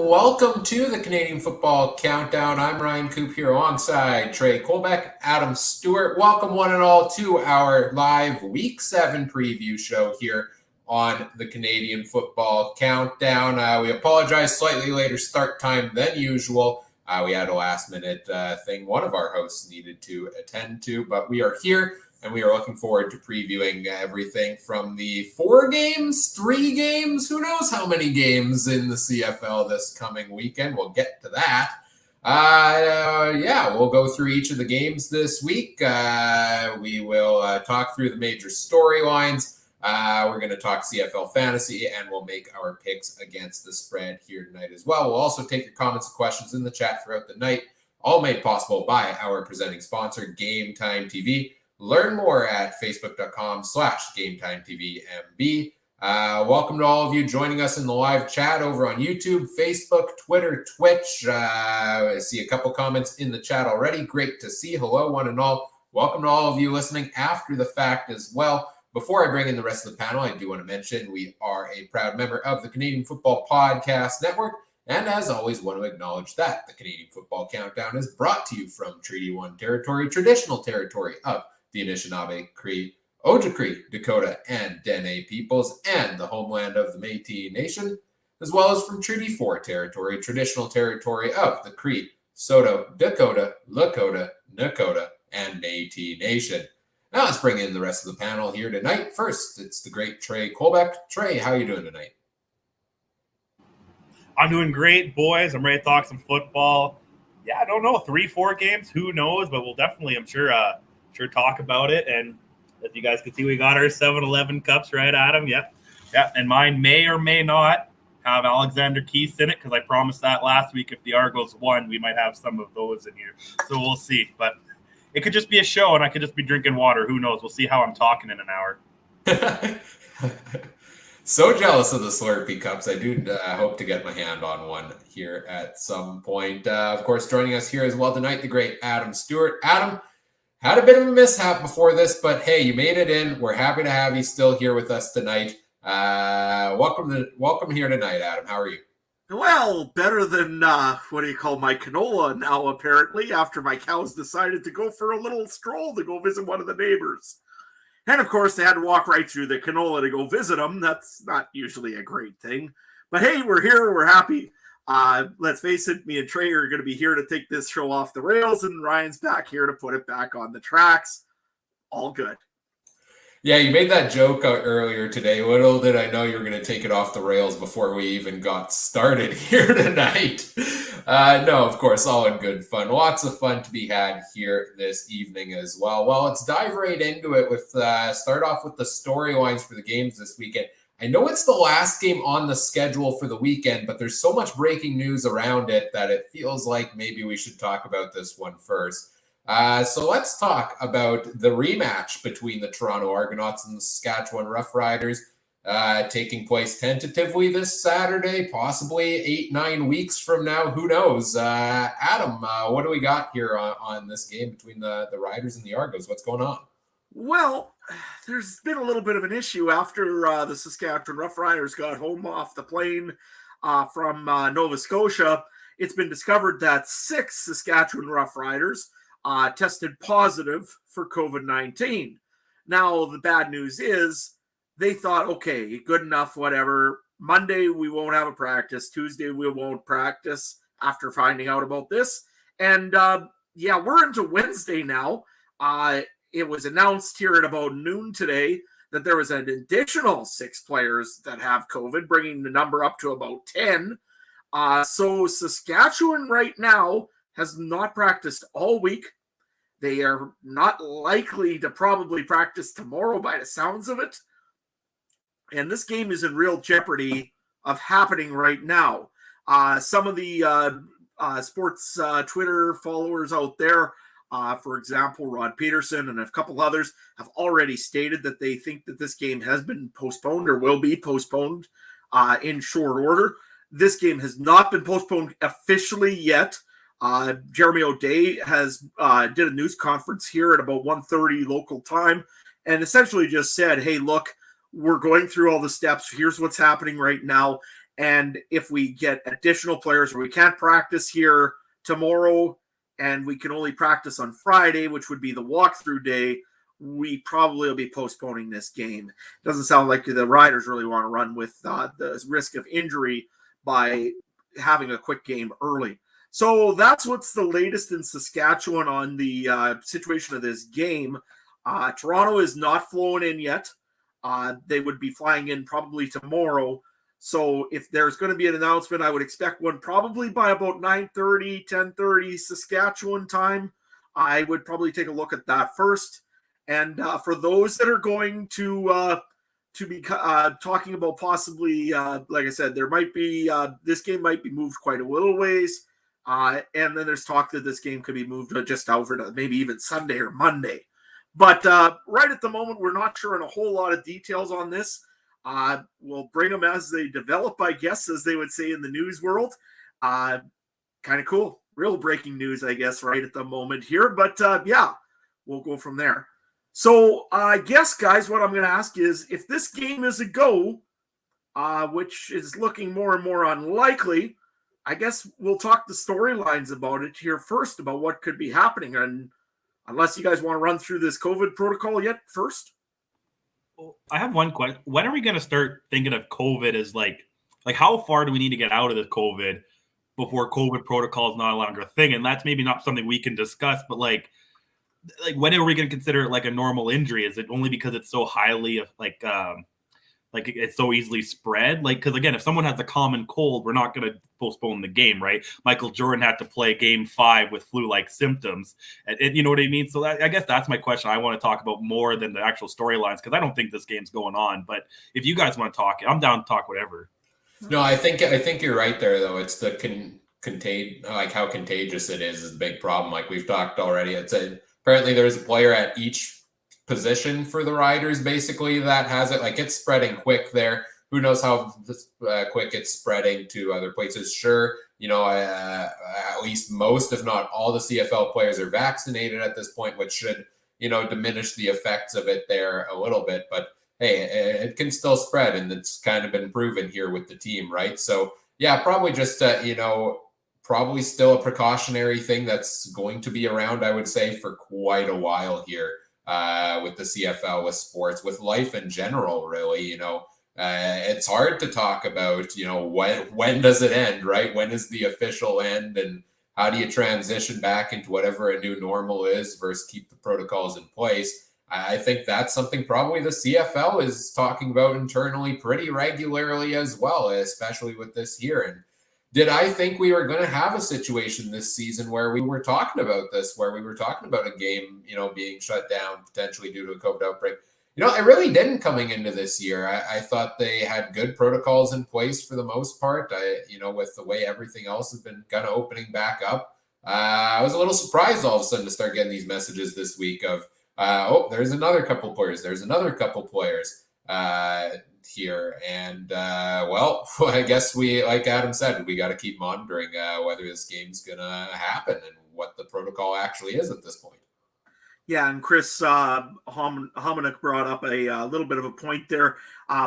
welcome to the Canadian Football Countdown. I'm Ryan Coop here alongside Trey Colbeck, Adam Stewart. Welcome one and all to our live Week 7 preview show here on the Canadian Football Countdown. We apologize, slightly later start time than usual. We had a last-minute thing one of our hosts needed to attend to, but we are here. And we are looking forward to previewing everything from the 4 games, 3 games, who knows how many games in the CFL this coming weekend. We'll get to that. We'll go through each of the games this week. We will talk through the major storylines. We're going to talk CFL Fantasy, and we'll make our picks against the spread here tonight as well. We'll also take your comments and questions in the chat throughout the night, all made possible by our presenting sponsor, Game Time TV. Learn more at facebook.com/GameTimeTVMB. Welcome to all of you joining us in the live chat over on YouTube, Facebook, Twitter, Twitch. I see a couple comments in the chat already. Great to see. Hello, one and all. Welcome to all of you listening after the fact as well. Before I bring in the rest of the panel, I do want to mention we are a proud member of the Canadian Football Podcast Network. And as always, want to acknowledge that the Canadian Football Countdown is brought to you from Treaty 1 territory, traditional territory of the Anishinaabe, Cree, Ojibwe, Dakota, and Dene peoples, and the homeland of the Métis Nation, as well as from Treaty 4 territory, traditional territory of the Cree, Saulteaux, Dakota, Lakota, Nakota, and Métis Nation. Now let's bring in the rest of the panel here tonight. First, it's the great Trey Colbeck. Trey, how are you doing tonight? I'm doing great, boys. I'm ready to talk some football. Yeah, I don't know, 3-4 games, who knows, but we'll definitely, I'm sure talk about it. And as you guys can see, we got our 7-Eleven cups, right, Adam? Yep. And mine may or may not have Alexander Keith in it, because I promised that last week if the Argos won, we might have some of those in here. So we'll see. But it could just be a show, and I could just be drinking water. Who knows? We'll see how I'm talking in an hour. So jealous of the Slurpee cups. I do hope to get my hand on one here at some point. Of course, joining us here as well tonight, the great Adam Stewart. Adam, had a bit of a mishap before this, but hey, you made it in. We're happy to have you still here with us tonight. Welcome here tonight, Adam. How are you? Well, better than, my canola now, apparently, after my cows decided to go for a little stroll to go visit one of the neighbors. And, of course, they had to walk right through the canola to go visit them. That's not usually a great thing. But, hey, we're here. We're happy. Let's face it, me and Trey are going to be here to take this show off the rails, and Ryan's back here to put it back on the tracks. All good. Yeah, you made that joke earlier today. Little did I know you were going to take it off the rails before we even got started here tonight. No, of course, all in good fun. Lots of fun to be had here this evening as well. Well, let's dive right into it with start off with the storylines for the games this weekend. I know it's the last game on the schedule for the weekend, but there's so much breaking news around it that it feels like maybe we should talk about this one first. So let's talk about the rematch between the Toronto Argonauts and the Saskatchewan Roughriders, taking place tentatively this Saturday, possibly 8-9 weeks from now. Who knows? Adam, what do we got here on this game between the Riders and the Argos? What's going on? Well, there's been a little bit of an issue after the Saskatchewan Roughriders got home off the plane from Nova Scotia. It's been discovered that 6 Saskatchewan Roughriders tested positive for COVID-19. Now, the bad news is they thought, okay, good enough, whatever. Monday, we won't have a practice. Tuesday, we won't practice after finding out about this. And, we're into Wednesday now. It was announced here at about noon today that there was an additional 6 players that have COVID, bringing the number up to about 10. So Saskatchewan right now has not practiced all week. They are not likely to probably practice tomorrow by the sounds of it. And this game is in real jeopardy of happening right now. Some of the sports Twitter followers out there, for example, Rod Peterson and a couple others, have already stated that they think that this game has been postponed or will be postponed in short order. This game has not been postponed officially yet. Jeremy O'Day has did a news conference here at about 1:30 local time and essentially just said, hey, look, we're going through all the steps. Here's what's happening right now. And if we get additional players where we can't practice here tomorrow and we can only practice on Friday, which would be the walkthrough day, we probably will be postponing this game. It doesn't sound like the Riders really want to run with the risk of injury by having a quick game early. So that's what's the latest in Saskatchewan on the situation of this game. Toronto is not flowing in yet. They would be flying in probably tomorrow. So if there's going to be an announcement, I would expect one probably by about 9:30, 10:30 Saskatchewan time. I would probably take a look at that first. And for those that are going to be talking about possibly, like I said, there might be this game might be moved quite a little ways. And then there's talk that this game could be moved just over to maybe even Sunday or Monday. But right at the moment, we're not sure on a whole lot of details on this. We'll bring them as they develop, I guess, as they would say in the news world. Kind of cool. Real breaking news, I guess, right at the moment here. But yeah, we'll go from there. So I guess, guys, what I'm going to ask is if this game is a go, which is looking more and more unlikely, I guess we'll talk the storylines about it here first, about what could be happening. And unless you guys want to run through this COVID protocol yet first. Well, I have one question. When are we going to start thinking of COVID as like how far do we need to get out of this COVID before COVID protocol is not longer a thing? And that's maybe not something we can discuss, but like when are we going to consider it like a normal injury? Is it only because it's so highly like it's so easily spread? Like, because again, if someone has a common cold, we're not going to postpone the game, right? Michael Jordan had to play game 5 with flu-like symptoms. And you know what I mean? So I guess that's my question. I want to talk about more than the actual storylines because I don't think this game's going on. But if you guys want to talk, I'm down to talk whatever. No, I think you're right there, though. It's the like how contagious it is the big problem. Like we've talked already. Apparently there's a player at each position for the Riders, basically, that has it. Like it's spreading quick there. Who knows how quick it's spreading to other places? Sure, at least most, if not all, the CFL players are vaccinated at this point, which should diminish the effects of it there a little bit. But hey, it can still spread, and it's kind of been proven here with the team, right? So yeah, probably just probably still a precautionary thing that's going to be around, I would say, for quite a while here with the CFL, with sports, with life in general, really. It's hard to talk about, when does it end, right? When is the official end, and how do you transition back into whatever a new normal is versus keep the protocols in place? I think that's something probably the CFL is talking about internally pretty regularly as well, especially with this year. And did I think we were going to have a situation this season where we were talking about this, where we were talking about a game, being shut down potentially due to a COVID outbreak? I really didn't coming into this year. I thought they had good protocols in place for the most part. With the way everything else has been kind of opening back up, I was a little surprised all of a sudden to start getting these messages this week of, there's another couple players. There's another couple players here. And, well, I guess we, like Adam said, we got to keep monitoring whether this game's going to happen and what the protocol actually is at this point. Yeah, and Chris Hominick brought up a little bit of a point there.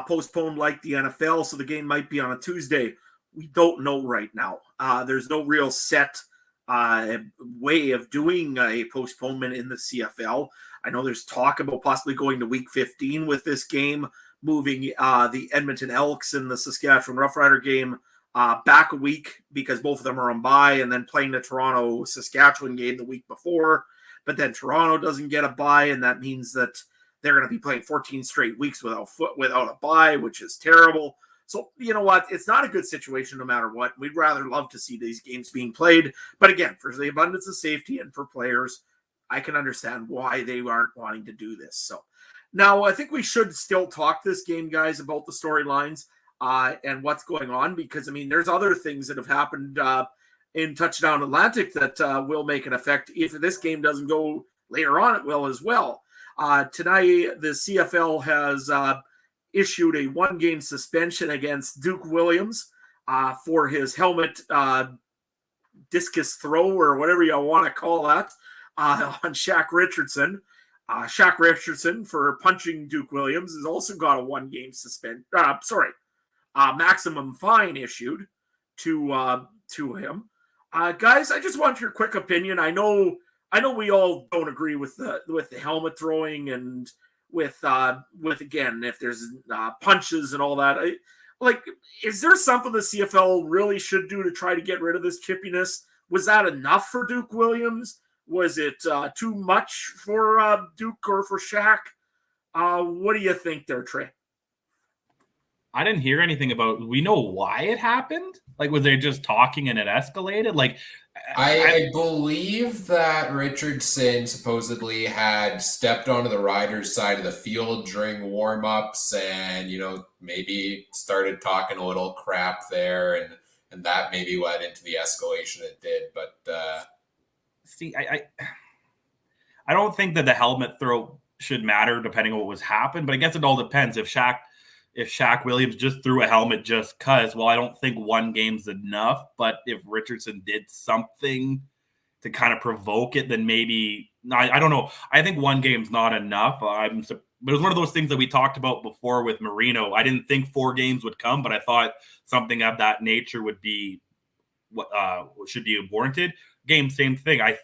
Postponed like the NFL, so the game might be on a Tuesday. We don't know right now. There's no real set way of doing a postponement in the CFL. I know there's talk about possibly going to week 15 with this game, moving the Edmonton Elks and the Saskatchewan Roughrider game back a week because both of them are on bye, and then playing the Toronto-Saskatchewan game the week before. But then Toronto doesn't get a bye, and that means that they're going to be playing 14 straight weeks without a bye, which is terrible. So, you know what? It's not a good situation no matter what. We'd rather love to see these games being played. But again, for the abundance of safety and for players, I can understand why they aren't wanting to do this. So now I think we should still talk this game, guys, about the storylines and what's going on, because, there's other things that have happened in Touchdown Atlantic that will make an effect. If this game doesn't go later on, it will as well. Tonight, the CFL has issued a 1-game suspension against Duke Williams for his helmet discus throw, or whatever you want to call that, on Shaq Richardson. Shaq Richardson, for punching Duke Williams, has also got a 1-game suspension. maximum fine issued to him. Guys, I just want your quick opinion. I know we all don't agree with the helmet throwing and with again, if there's punches and all that. Is there something the CFL really should do to try to get rid of this chippiness? Was that enough for Duke Williams? Was it too much for Duke or for Shaq? What do you think there, Trey? I didn't hear anything about. We know why it happened. Like, was they just talking and it escalated? Like, I believe that Richardson supposedly had stepped onto the Riders' side of the field during warm-ups, and maybe started talking a little crap there, and that maybe led into the escalation it did. But see, I don't think that the helmet throw should matter depending on what was happened, but I guess it all depends. If Shaq Williams just threw a helmet just because, well, I don't think one game's enough. But if Richardson did something to kind of provoke it, then maybe I don't know. I think one game's not enough. But it was one of those things that we talked about before with Marino. I didn't think 4 games would come, but I thought something of that nature would be what should be warranted. Game, same thing. I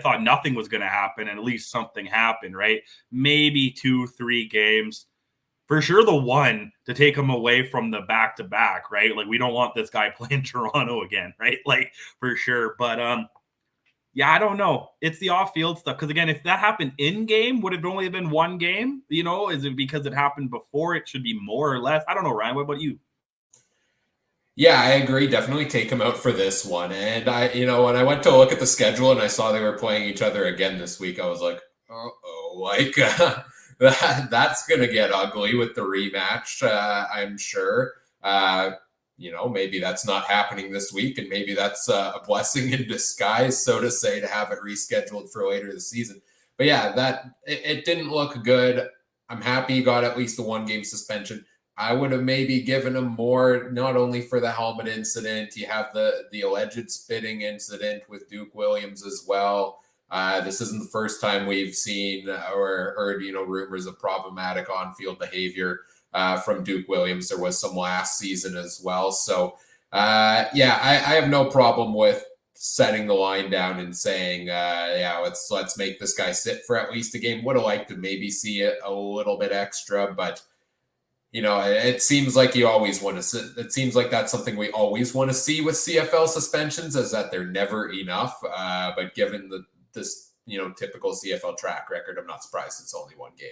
thought nothing was going to happen, and at least something happened, right? Maybe 2-3 games. For sure, the one to take him away from the back-to-back, right? Like, we don't want this guy playing Toronto again, right? Like, for sure. But, yeah, I don't know. It's the off-field stuff. Because, again, if that happened in-game, would it have only been 1 game? Is it because it happened before? It should be more or less. I don't know, Ryan. What about you? Yeah, I agree. Definitely take him out for this one. And when I went to look at the schedule and I saw they were playing each other again this week, I was like, that's going to get ugly with the rematch, I'm sure. Maybe that's not happening this week, and maybe that's a blessing in disguise, so to say, to have it rescheduled for later this season. But yeah, it didn't look good. I'm happy he got at least a 1-game suspension. I would have maybe given him more, not only for the helmet incident. You have the alleged spitting incident with Duke Williams as well. This isn't the first time we've seen or heard, rumors of problematic on-field behavior from Duke Williams. There was some last season as well. So, I have no problem with setting the line down and saying, let's make this guy sit for at least a game. Would have liked to maybe see it a little bit extra, but it seems like you always want to. It seems like that's something we always want to see with CFL suspensions, is that they're never enough. But given this typical CFL track record, I'm not surprised it's only 1 game.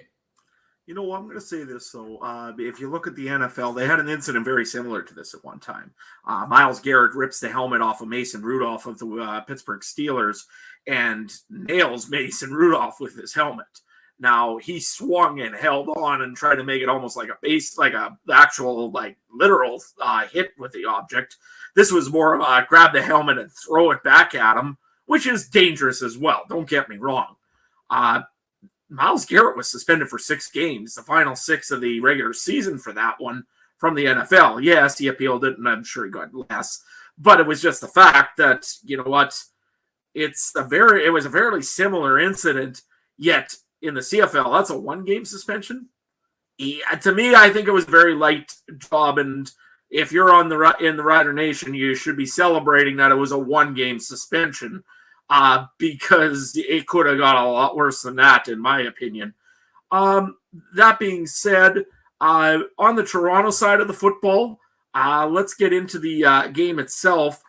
I'm going to say this, though. If you look at the NFL, they had an incident very similar to this at one time. Myles Garrett rips the helmet off of Mason Rudolph of the Pittsburgh Steelers and nails Mason Rudolph with his helmet. Now, he swung and held on and tried to make it almost like the actual, literal hit with the object. This was more of grab the helmet and throw it back at him, which is dangerous as well. Don't get me wrong. Myles Garrett was suspended for 6 games, the final 6 of the regular season for that one from the NFL. Yes, he appealed it, and I'm sure he got less. But it was just the fact that, it was a fairly similar incident, yet in the CFL, that's a 1-game suspension. To me, I think it was a very light job, and if you're in the Rider Nation, you should be celebrating that it was a 1-game suspension, because it could have got a lot worse than that, in my opinion. That being said, on the Toronto side of the football, let's get into the game itself.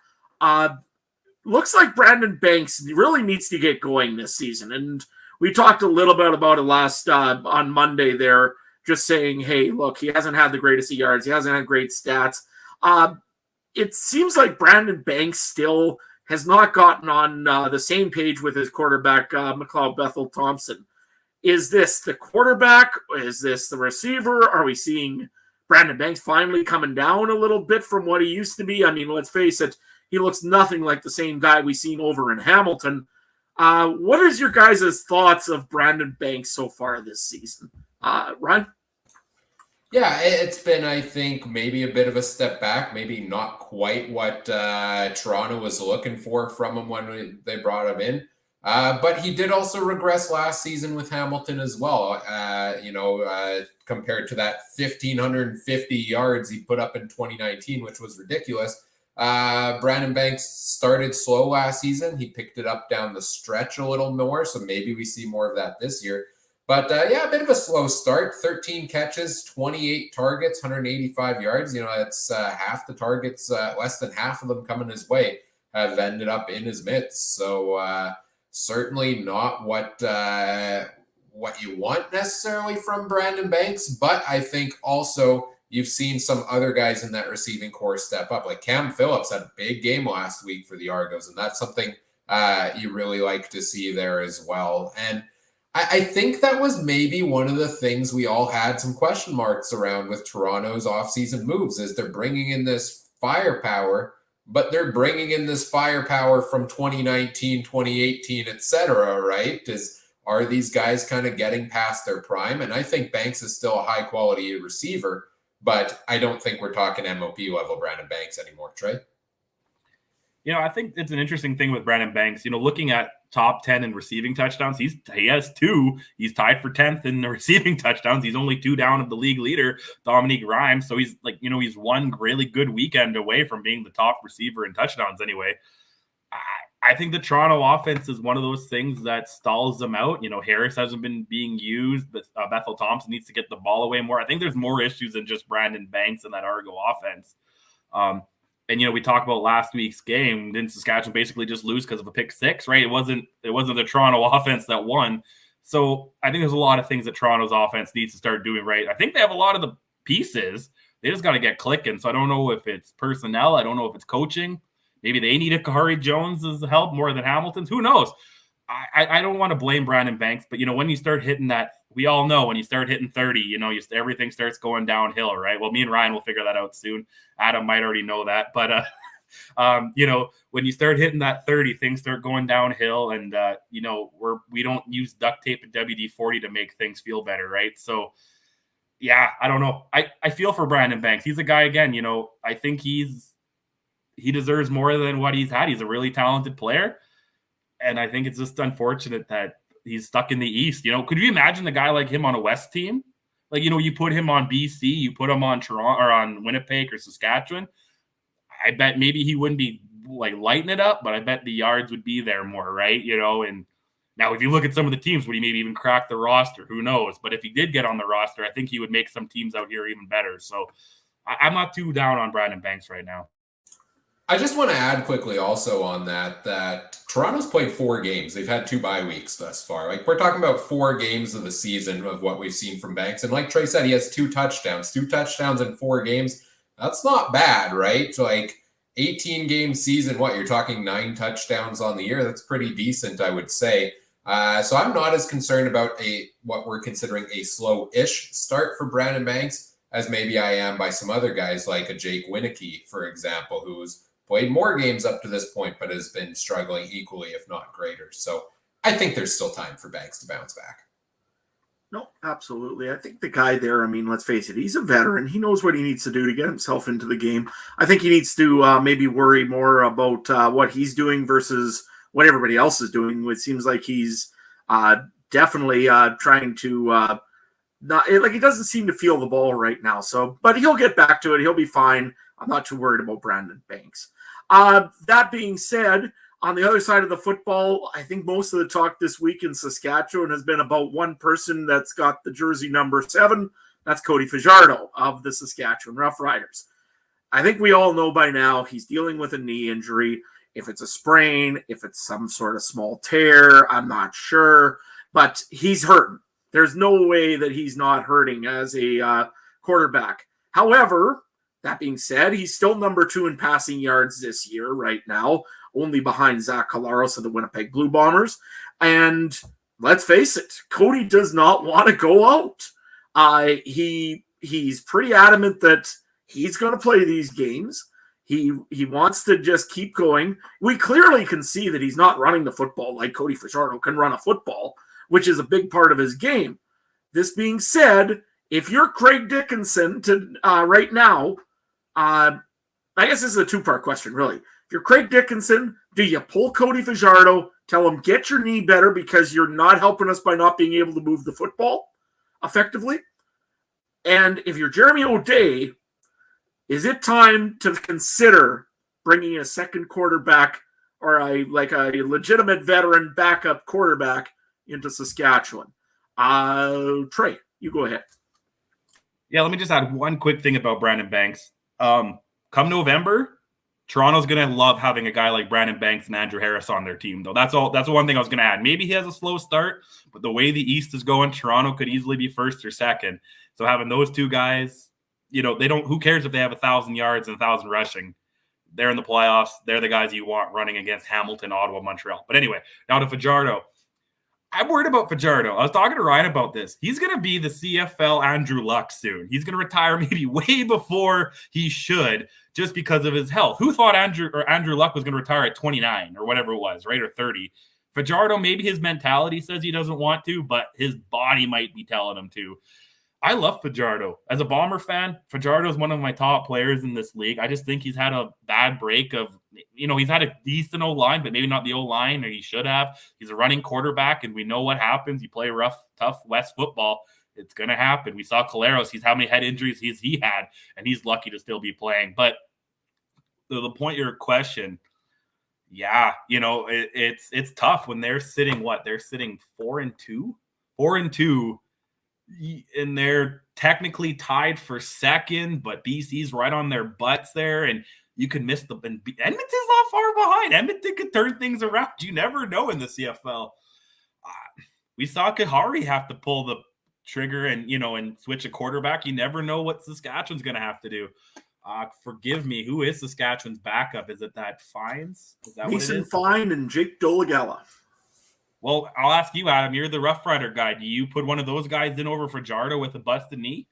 Looks like Brandon Banks really needs to get going this season, and we talked a little bit about it last on Monday there, just saying, hey, look, he hasn't had the greatest of yards. He hasn't had great stats. It seems like Brandon Banks still has not gotten on the same page with his quarterback, McLeod Bethel Thompson. Is this the quarterback? Is this the receiver? Are we seeing Brandon Banks finally coming down a little bit from what he used to be? I mean, let's face it, he looks nothing like the same guy we've seen over in Hamilton. What is your guys' thoughts of Brandon Banks so far this season? Ryan? Yeah, it's been, I think, maybe a bit of a step back, maybe not quite what Toronto was looking for from him when they brought him in. But he did also regress last season with Hamilton as well, compared to that 1,550 yards he put up in 2019, which was ridiculous. Brandon Banks started slow last season. He picked it up down the stretch a little more, so maybe we see more of that this year. But a bit of a slow start. 13 catches, 28 targets, 185 yards. That's half the targets, less than half of them coming his way have ended up in his midst. So certainly not what you want necessarily from Brandon Banks, but I think also you've seen some other guys in that receiving core step up. Like Cam Phillips had a big game last week for the Argos, and that's something you really like to see there as well. And I think that was maybe one of the things we all had some question marks around with Toronto's offseason moves, is they're bringing in this firepower, but they're bringing in this firepower from 2019, 2018, et cetera, right? Are these guys kind of getting past their prime? And I think Banks is still a high-quality receiver, but I don't think we're talking MOP level Brandon Banks anymore, Trey. I think it's an interesting thing with Brandon Banks. Looking at top 10 in receiving touchdowns, he has 2. He's tied for 10th in the receiving touchdowns. He's only 2 down of the league leader, Dominique Rhymes. So he's he's one really good weekend away from being the top receiver in touchdowns anyway. I think the Toronto offense is one of those things that stalls them out. Harris hasn't been being used, but Bethel Thompson needs to get the ball away more. I think there's more issues than just Brandon Banks and that Argo offense. And we talked about last week's game. Didn't Saskatchewan basically just lose because of a pick 6, right? It wasn't the Toronto offense that won. So I think there's a lot of things that Toronto's offense needs to start doing right. I think they have a lot of the pieces. They just got to get clicking. So I don't know if it's personnel. I don't know if it's coaching. Maybe they need a Kahari Jones' help more than Hamilton's. Who knows? I don't want to blame Brandon Banks, but when you start hitting that, we all know when you start hitting 30, everything starts going downhill, right? Well, me and Ryan will figure that out soon. Adam might already know that, but when you start hitting that 30, things start going downhill, and we don't use duct tape and WD-40 to make things feel better, right? So, yeah, I don't know. I feel for Brandon Banks. He's a guy, again, I think he deserves more than what he's had. He's a really talented player. And I think it's just unfortunate that he's stuck in the East. Could you imagine a guy like him on a West team? Like, you put him on BC, you put him on Toronto or on Winnipeg or Saskatchewan. I bet maybe he wouldn't be lighting it up, but I bet the yards would be there more, right? And now if you look at some of the teams, would he maybe even crack the roster? Who knows? But if he did get on the roster, I think he would make some teams out here even better. So I'm not too down on Brandon Banks right now. I just want to add quickly also on that Toronto's played 4 games. They've had 2 bye weeks thus far. We're talking about 4 games of the season of what we've seen from Banks. And like Trey said, he has 2 touchdowns. 2 touchdowns in 4 games. That's not bad, right? 18-game season, you're talking 9 touchdowns on the year. That's pretty decent, I would say. So I'm not as concerned about what we're considering a slow-ish start for Brandon Banks as maybe I am by some other guys like a Jake Winicky, for example, who's played more games up to this point, but has been struggling equally, if not greater. So I think there's still time for Banks to bounce back. No, absolutely. I think the guy there, let's face it, he's a veteran. He knows what he needs to do to get himself into the game. I think he needs to maybe worry more about what he's doing versus what everybody else is doing. It seems like he's definitely trying to he doesn't seem to feel the ball right now. So, but he'll get back to it. He'll be fine. I'm not too worried about Brandon Banks. That being said, on the other side of the football, I think most of the talk this week in Saskatchewan has been about one person that's got the jersey number 7. That's Cody Fajardo of the Saskatchewan Roughriders. I think we all know by now he's dealing with a knee injury. If it's a sprain, if it's some sort of small tear, I'm not sure. But he's hurting. There's no way that he's not hurting as a quarterback. However, that being said, he's still number 2 in passing yards this year right now, only behind Zach Collaros of the Winnipeg Blue Bombers. And let's face it, Cody does not want to go out. He's pretty adamant that he's going to play these games. He wants to just keep going. We clearly can see that he's not running the football like Cody Fajardo can run a football, which is a big part of his game. This being said, if you're Craig Dickinson right now, I guess this is a 2-part question, really. If you're Craig Dickinson, do you pull Cody Fajardo, tell him, get your knee better because you're not helping us by not being able to move the football effectively? And if you're Jeremy O'Day, is it time to consider bringing a second quarterback or a legitimate veteran backup quarterback into Saskatchewan? Trey, you go ahead. Yeah, let me just add one quick thing about Brandon Banks. Come November, Toronto's going to love having a guy like Brandon Banks and Andrew Harris on their team, though. That's all. That's the one thing I was going to add. Maybe he has a slow start, but the way the East is going, Toronto could easily be first or second. So having those two guys, they don't. Who cares if they have 1,000 yards and 1,000 rushing? They're in the playoffs. They're the guys you want running against Hamilton, Ottawa, Montreal. But anyway, now to Fajardo. I'm worried about Fajardo. I was talking to Ryan about this. He's going to be the CFL Andrew Luck soon. He's going to retire maybe way before he should just because of his health. Who thought Andrew Luck was going to retire at 29 or whatever it was, right, or 30? Fajardo, maybe his mentality says he doesn't want to, but his body might be telling him to. I love Fajardo. As a Bomber fan, Fajardo is one of my top players in this league. I just think he's had a bad break of, he's had a decent O-line, but maybe not the O-line, or he should have. He's a running quarterback, and we know what happens. You play rough, tough West football, it's going to happen. We saw Caleros. He's how many head injuries he had, and he's lucky to still be playing. But the point of your question, yeah, it's tough when they're sitting, they're sitting 4-2? 4-2. And they're technically tied for second, but BC's right on their butts there, and you can miss Edmonton's not far behind. Edmonton could turn things around. You never know in the CFL. We saw Kahari have to pull the trigger and switch a quarterback. You never know what Saskatchewan's going to have to do. Forgive me, who is Saskatchewan's backup? Is it that Fines? Is that Mason what it is? Fine and Jake Dolegala. Well, I'll ask you, Adam. You're the Roughrider guy. Do you put one of those guys in over Fajardo with a busted knee?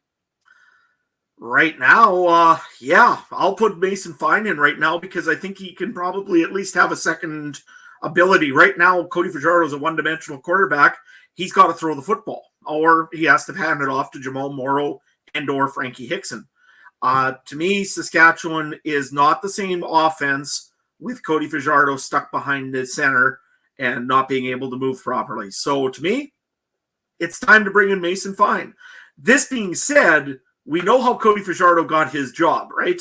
Right now, yeah, I'll put Mason Fine in right now because I think he can probably at least have a second ability. Right now, Cody Fajardo is a one-dimensional quarterback. He's got to throw the football, or he has to hand it off to Jamal Morrow and or Frankie Hickson. To me, Saskatchewan is not the same offense with Cody Fajardo stuck behind the center and not being able to move properly. So to me, it's time to bring in Mason Fine. This being said, we know how Cody Fajardo got his job, right?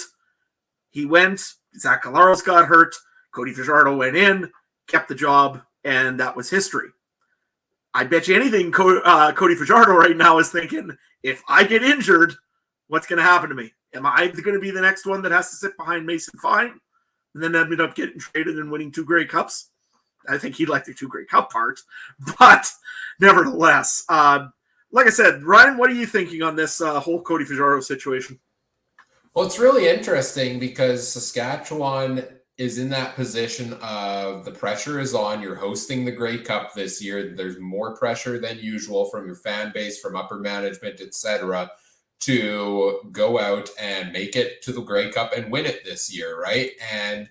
He went, Zach Caleros got hurt, Cody Fajardo went in, kept the job, and that was history. I bet you anything Cody Fajardo right now is thinking, if I get injured, what's going to happen to me? Am I going to be the next one that has to sit behind Mason Fine and then end up getting traded and winning 2 Grey Cups? I think he'd like the 2 Grey Cup part, but nevertheless, like I said, Ryan, what are you thinking on this whole Cody Fajardo situation? Well, it's really interesting because Saskatchewan is in that position of the pressure is on. You're hosting the Grey Cup this year. There's more pressure than usual from your fan base, from upper management, etc., to go out and make it to the Grey Cup and win it this year, right? And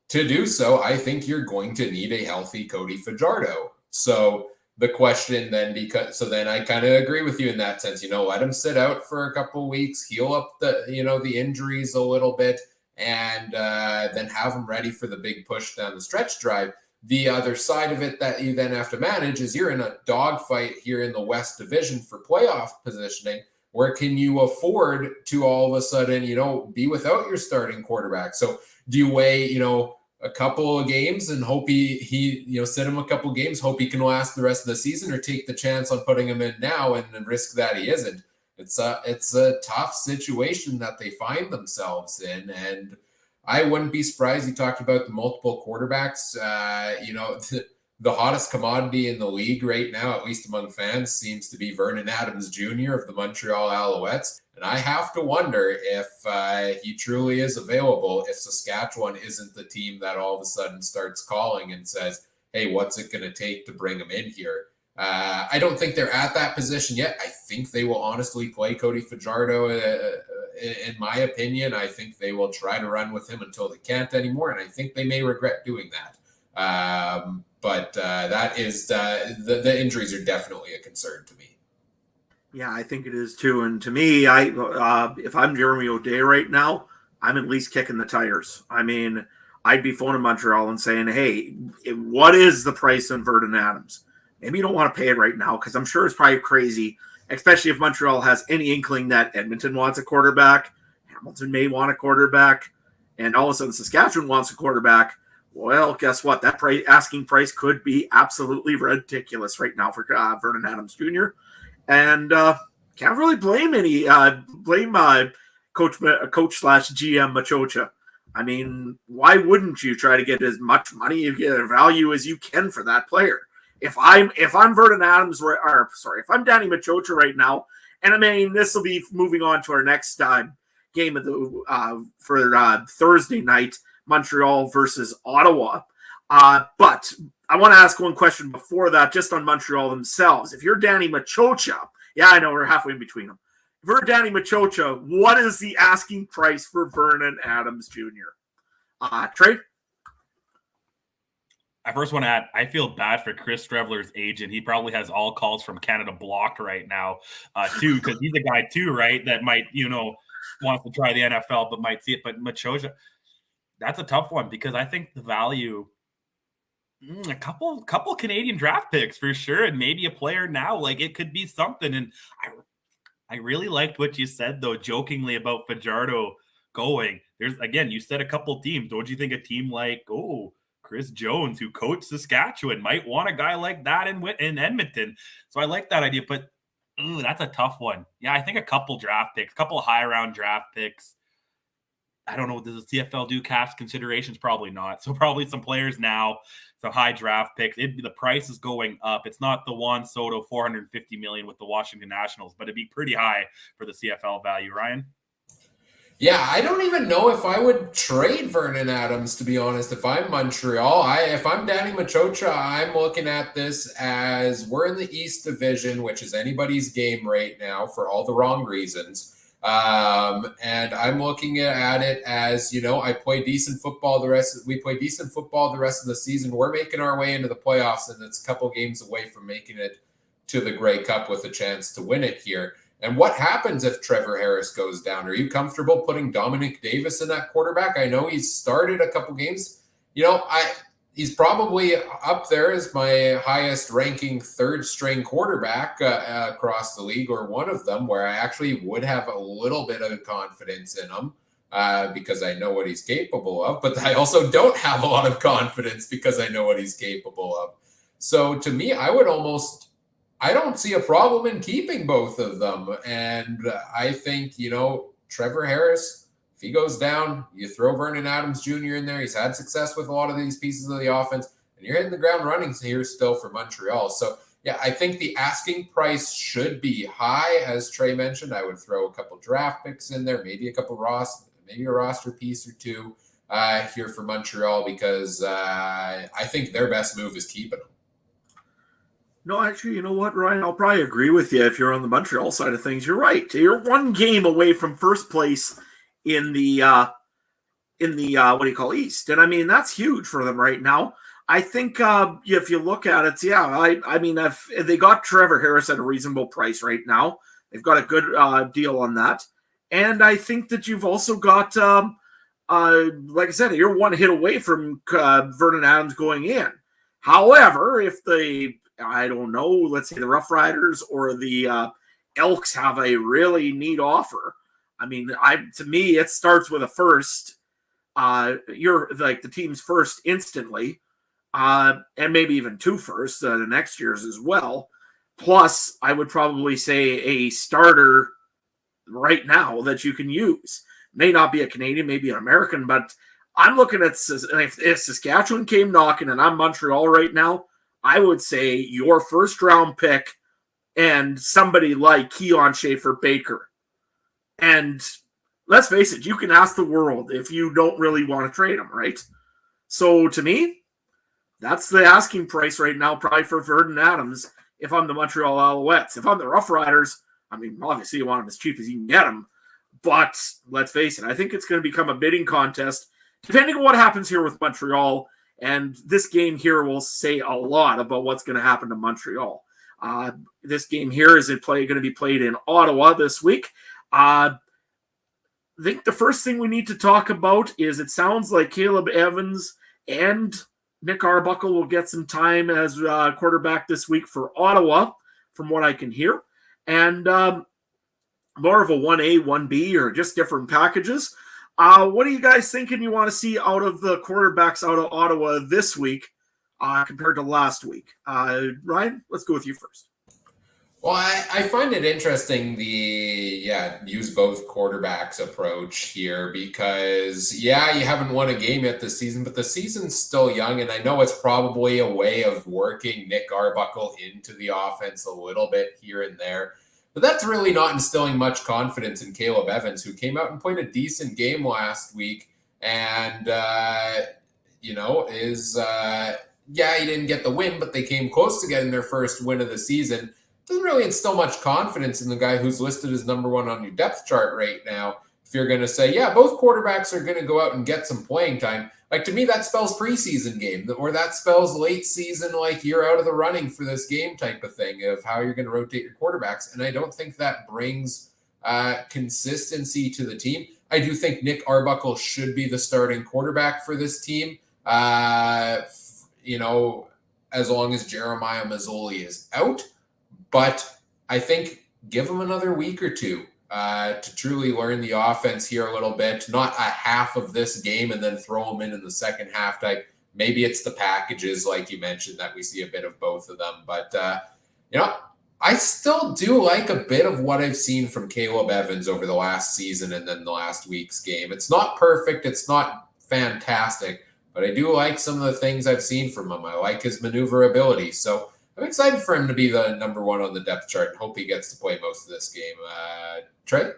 to do so, I think you're going to need a healthy Cody Fajardo. So the question then, then I kind of agree with you in that sense. Let him sit out for a couple of weeks, heal up the injuries a little bit, and then have him ready for the big push down the stretch drive. The other side of it that you then have to manage is you're in a dogfight here in the West Division for playoff positioning. Where can you afford to all of a sudden, be without your starting quarterback? So do you weigh, a couple of games and hope he sit him a couple of games, hope he can last the rest of the season, or take the chance on putting him in now and risk that he isn't? It's a tough situation that they find themselves in. And I wouldn't be surprised. You talked about the multiple quarterbacks, the hottest commodity in the league right now, at least among fans, seems to be Vernon Adams Jr. of the Montreal Alouettes. And I have to wonder if he truly is available, if Saskatchewan isn't the team that all of a sudden starts calling and says, hey, what's it going to take to bring him in here? I don't think they're at that position yet. I think they will honestly play Cody Fajardo. In my opinion, I think they will try to run with him until they can't anymore. And I think they may regret doing that. But that is the injuries are definitely a concern to me. Yeah, I think it is too. And to me, if I'm Jeremy O'Day right now, I'm at least kicking the tires. I mean, I'd be phoning Montreal and saying, hey, what is the price on Vernon Adams? Maybe you don't want to pay it right now because I'm sure it's probably crazy, especially if Montreal has any inkling that Edmonton wants a quarterback, Hamilton may want a quarterback, and all of a sudden Saskatchewan wants a quarterback. Well, guess what? That asking price could be absolutely ridiculous right now for Vernon Adams Jr. And can't really blame coach/GM Machocha. I mean, why wouldn't you try to get as much money, value as you can for that player? If I'm Vernon Adams, if I'm Danny Machocha right now, and I mean, this will be moving on to our next game of for Thursday night, Montreal versus Ottawa. But I want to ask one question before that, just on Montreal themselves. If you're Danny Machocha, yeah, I know we're halfway in between them. If you're Danny Machocha, what is the asking price for Vernon Adams Jr.? Trey? I first want to add, I feel bad for Chris Streveler's agent. He probably has all calls from Canada blocked right now, too, because he's a guy, too, right, that might, wants to try the NFL but might see it. But Machocha, that's a tough one because I think the value, a couple Canadian draft picks for sure, and maybe a player now, like it could be something. And I really liked what you said, though, jokingly about Fajardo going. Again, you said a couple teams. Don't you think a team like, Chris Jones, who coached Saskatchewan, might want a guy like that in Edmonton? So I like that idea, but that's a tough one. Yeah, I think a couple draft picks, a couple high-round draft picks. I don't know. Does the CFL do cast considerations? Probably not. So probably some players now, some high draft picks. The price is going up. It's not the Juan Soto $450 million with the Washington Nationals, but it'd be pretty high for the CFL value. Ryan? Yeah, I don't even know if I would trade Vernon Adams, to be honest, if I'm Montreal. If I'm Danny Machocha, I'm looking at this as we're in the East Division, which is anybody's game right now for all the wrong reasons. And I'm looking at it as, I play decent football we play decent football the rest of the season. We're making our way into the playoffs, and it's a couple games away from making it to the Grey Cup with a chance to win it here. And what happens if Trevor Harris goes down? Are you comfortable putting Dominic Davis in that quarterback? I know he's started a couple games. He's probably up there as my highest ranking third string quarterback across the league, or one of them, where I actually would have a little bit of confidence in him because I know what he's capable of. But I also don't have a lot of confidence because I know what he's capable of. So to me, I don't see a problem in keeping both of them. And I think, Trevor Harris, if he goes down, you throw Vernon Adams Jr. in there. He's had success with a lot of these pieces of the offense, and you're hitting the ground running here still for Montreal. So, yeah, I think the asking price should be high. As Trey mentioned, I would throw a couple draft picks in there, maybe maybe a roster piece or two here for Montreal, because I think their best move is keeping them. No, actually, you know what, Ryan? I'll probably agree with you if you're on the Montreal side of things. You're right. You're one game away from first place in the East. And I mean, that's huge for them right now. I think if you look at it, if they got Trevor Harris at a reasonable price right now, they've got a good deal on that. And I think that you've also got, like I said, you're one hit away from Vernon Adams going in. However, if let's say the Roughriders or the Elks have a really neat offer. I mean, to me, it starts with a first. You're like the team's first instantly, and maybe even two firsts, the next year's as well. Plus, I would probably say a starter right now that you can use. May not be a Canadian, maybe an American, but I'm looking at if Saskatchewan came knocking and I'm Montreal right now, I would say your first round pick and somebody like Keon Schaefer-Baker. And let's face it, you can ask the world if you don't really want to trade him, right? So to me, that's the asking price right now, probably for Vernon Adams, if I'm the Montreal Alouettes. If I'm the Roughriders, I mean, obviously you want him as cheap as you can get him. But let's face it, I think it's going to become a bidding contest, depending on what happens here with Montreal. And this game here will say a lot about what's going to happen to Montreal. This game here is going to be played in Ottawa this week. I think the first thing we need to talk about is it sounds like Caleb Evans and Nick Arbuckle will get some time as quarterback this week for Ottawa, from what I can hear. And more of a 1A, 1B, or just different packages. What are you guys thinking you want to see out of the quarterbacks out of Ottawa this week compared to last week? Ryan, let's go with you first. Well, I find it interesting the use both quarterbacks approach here because, you haven't won a game yet this season, but the season's still young, and I know it's probably a way of working Nick Arbuckle into the offense a little bit here and there. But that's really not instilling much confidence in Caleb Evans, who came out and played a decent game last week and, he didn't get the win, but they came close to getting their first win of the season. Doesn't really instill much confidence in the guy who's listed as number one on your depth chart right now. If you're going to say, both quarterbacks are going to go out and get some playing time, like to me, that spells preseason game, or that spells late season, like you're out of the running for this game type of thing of how you're going to rotate your quarterbacks. And I don't think that brings consistency to the team. I do think Nick Arbuckle should be the starting quarterback for this team. As long as Jeremiah Mazzoli is out. But I think give him another week or two to truly learn the offense here a little bit, not a half of this game and then throw him in the second half type. Maybe it's the packages, like you mentioned, that we see a bit of both of them. But, I still do like a bit of what I've seen from Caleb Evans over the last season and then the last week's game. It's not perfect. It's not fantastic. But I do like some of the things I've seen from him. I like his maneuverability. So I'm excited for him to be the number one on the depth chart and hope he gets to play most of this game. Trey?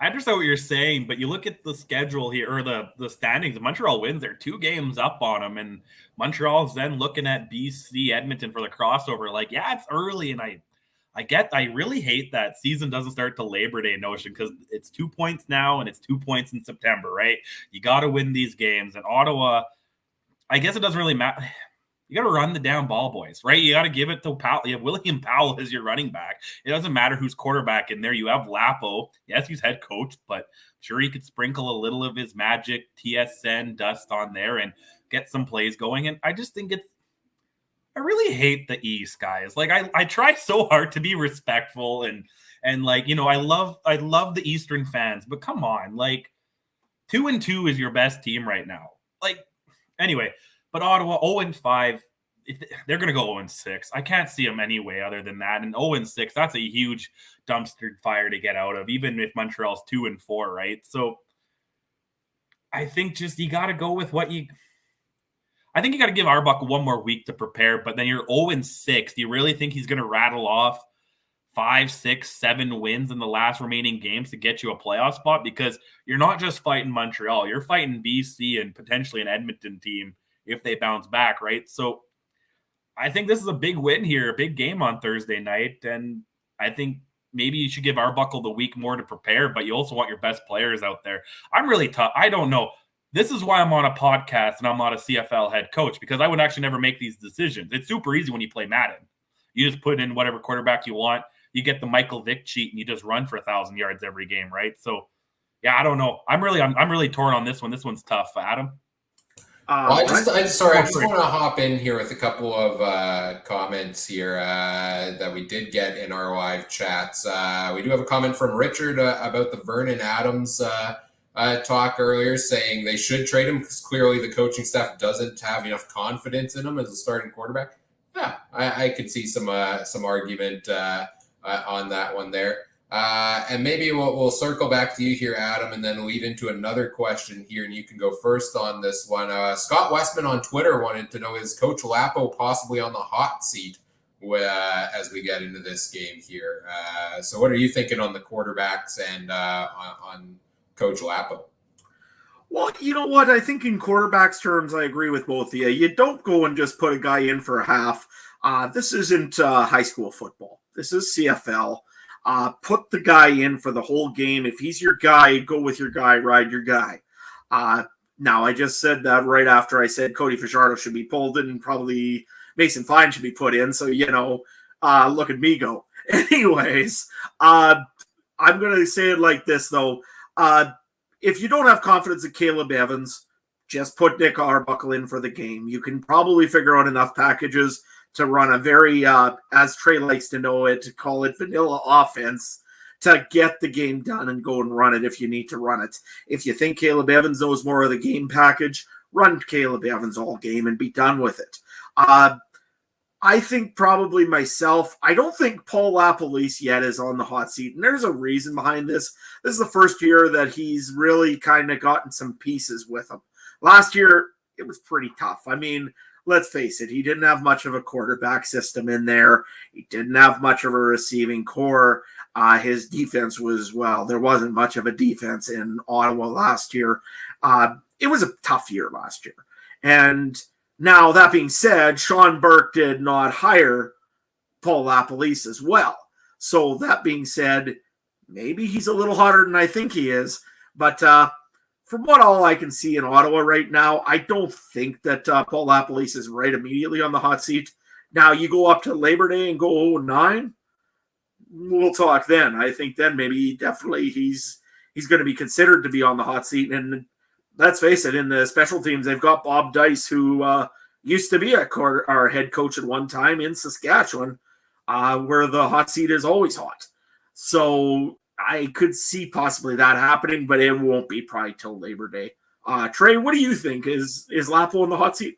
I understand what you're saying, but you look at the schedule here, or the standings. Montreal wins. They're 2 games up on them, and Montreal's then looking at BC, Edmonton for the crossover. It's early, and I really hate that season doesn't start till Labor Day notion because it's 2 points now, and it's 2 points in September, right? You got to win these games, and Ottawa – I guess it doesn't really matter. You got to run the down ball, boys, right? You got to give it to Powell. You have William Powell as your running back. It doesn't matter who's quarterback in there. You have Lapo. Yes, he's head coach, but I'm sure he could sprinkle a little of his magic TSN dust on there and get some plays going. And I just think I really hate the East, guys. I try so hard to be respectful and I love the Eastern fans, but come on, 2-2 is your best team right now. Anyway, but Ottawa 0-5, they're going to go 0-6. I can't see them anyway other than that. And 0-6, that's a huge dumpster fire to get out of, even if Montreal's 2-4, right? So I think just you got to go with I think you got to give Arbuckle one more week to prepare, but then you're 0-6. Do you really think he's going to rattle off 5, 6, 7 wins in the last remaining games to get you a playoff spot? Because you're not just fighting Montreal, you're fighting BC and potentially an Edmonton team if they bounce back, right? So I think this is a big win here, a big game on Thursday night, and I think maybe you should give Arbuckle the week more to prepare, but you also want your best players out there. I'm really tough. I don't know. This is why I'm on a podcast and I'm not a CFL head coach, because I would actually never make these decisions. It's super easy when you play Madden. You just put in whatever quarterback you want. You get the Michael Vick cheat and you just run for 1,000 yards every game, right? So, I don't know. I'm really torn on this one. This one's tough. Adam? I just want to hop in here with a couple of comments here that we did get in our live chats. We do have a comment from Richard about the Vernon Adams talk earlier, saying they should trade him because clearly the coaching staff doesn't have enough confidence in him as a starting quarterback. Yeah, I could see some argument on that one there. And maybe we'll circle back to you here, Adam, and then lead into another question here, and you can go first on this one. Scott Westman on Twitter wanted to know, is Coach Lapo possibly on the hot seat as we get into this game here? So what are you thinking on the quarterbacks and on Coach Lapo? Well, you know what? I think in quarterbacks terms, I agree with both of you. You don't go and just put a guy in for a half. This isn't high school football. This is CFL. Put the guy in for the whole game. If he's your guy, go with your guy, ride your guy. Now, I just said that right after I said Cody Fajardo should be pulled in and probably Mason Fine should be put in. So, look at me go. Anyways, I'm going to say it like this, though. If you don't have confidence in Caleb Evans, just put Nick Arbuckle in for the game. You can probably figure out enough packages to run a very, as Trey likes to know it, to call it vanilla offense, to get the game done and go and run it if you need to run it. If you think Caleb Evans knows more of the game package, run Caleb Evans all game and be done with it. I think probably myself, I don't think Paul LaPolice yet is on the hot seat. And there's a reason behind this. This is the first year that he's really kind of gotten some pieces with him. Last year, it was pretty tough. I mean, let's face it, he didn't have much of a quarterback system in there. He didn't have much of a receiving core. His defense was, well, there wasn't much of a defense in Ottawa last year. It was a tough year last year. And now, that being said, Sean Burke did not hire Paul LaPolice as well. So that being said, maybe he's a little hotter than I think he is. But from what all I can see in Ottawa right now, I don't think that Paul LaPolice is right immediately on the hot seat. Now, you go up to Labor Day and go 0-9, we'll talk then. I think then maybe definitely he's going to be considered to be on the hot seat. And let's face it, in the special teams, they've got Bob Dice, who used to be our head coach at one time in Saskatchewan, where the hot seat is always hot. So I could see possibly that happening, but it won't be probably till Labor Day. Trey, what do you think? Is Lapo in the hot seat?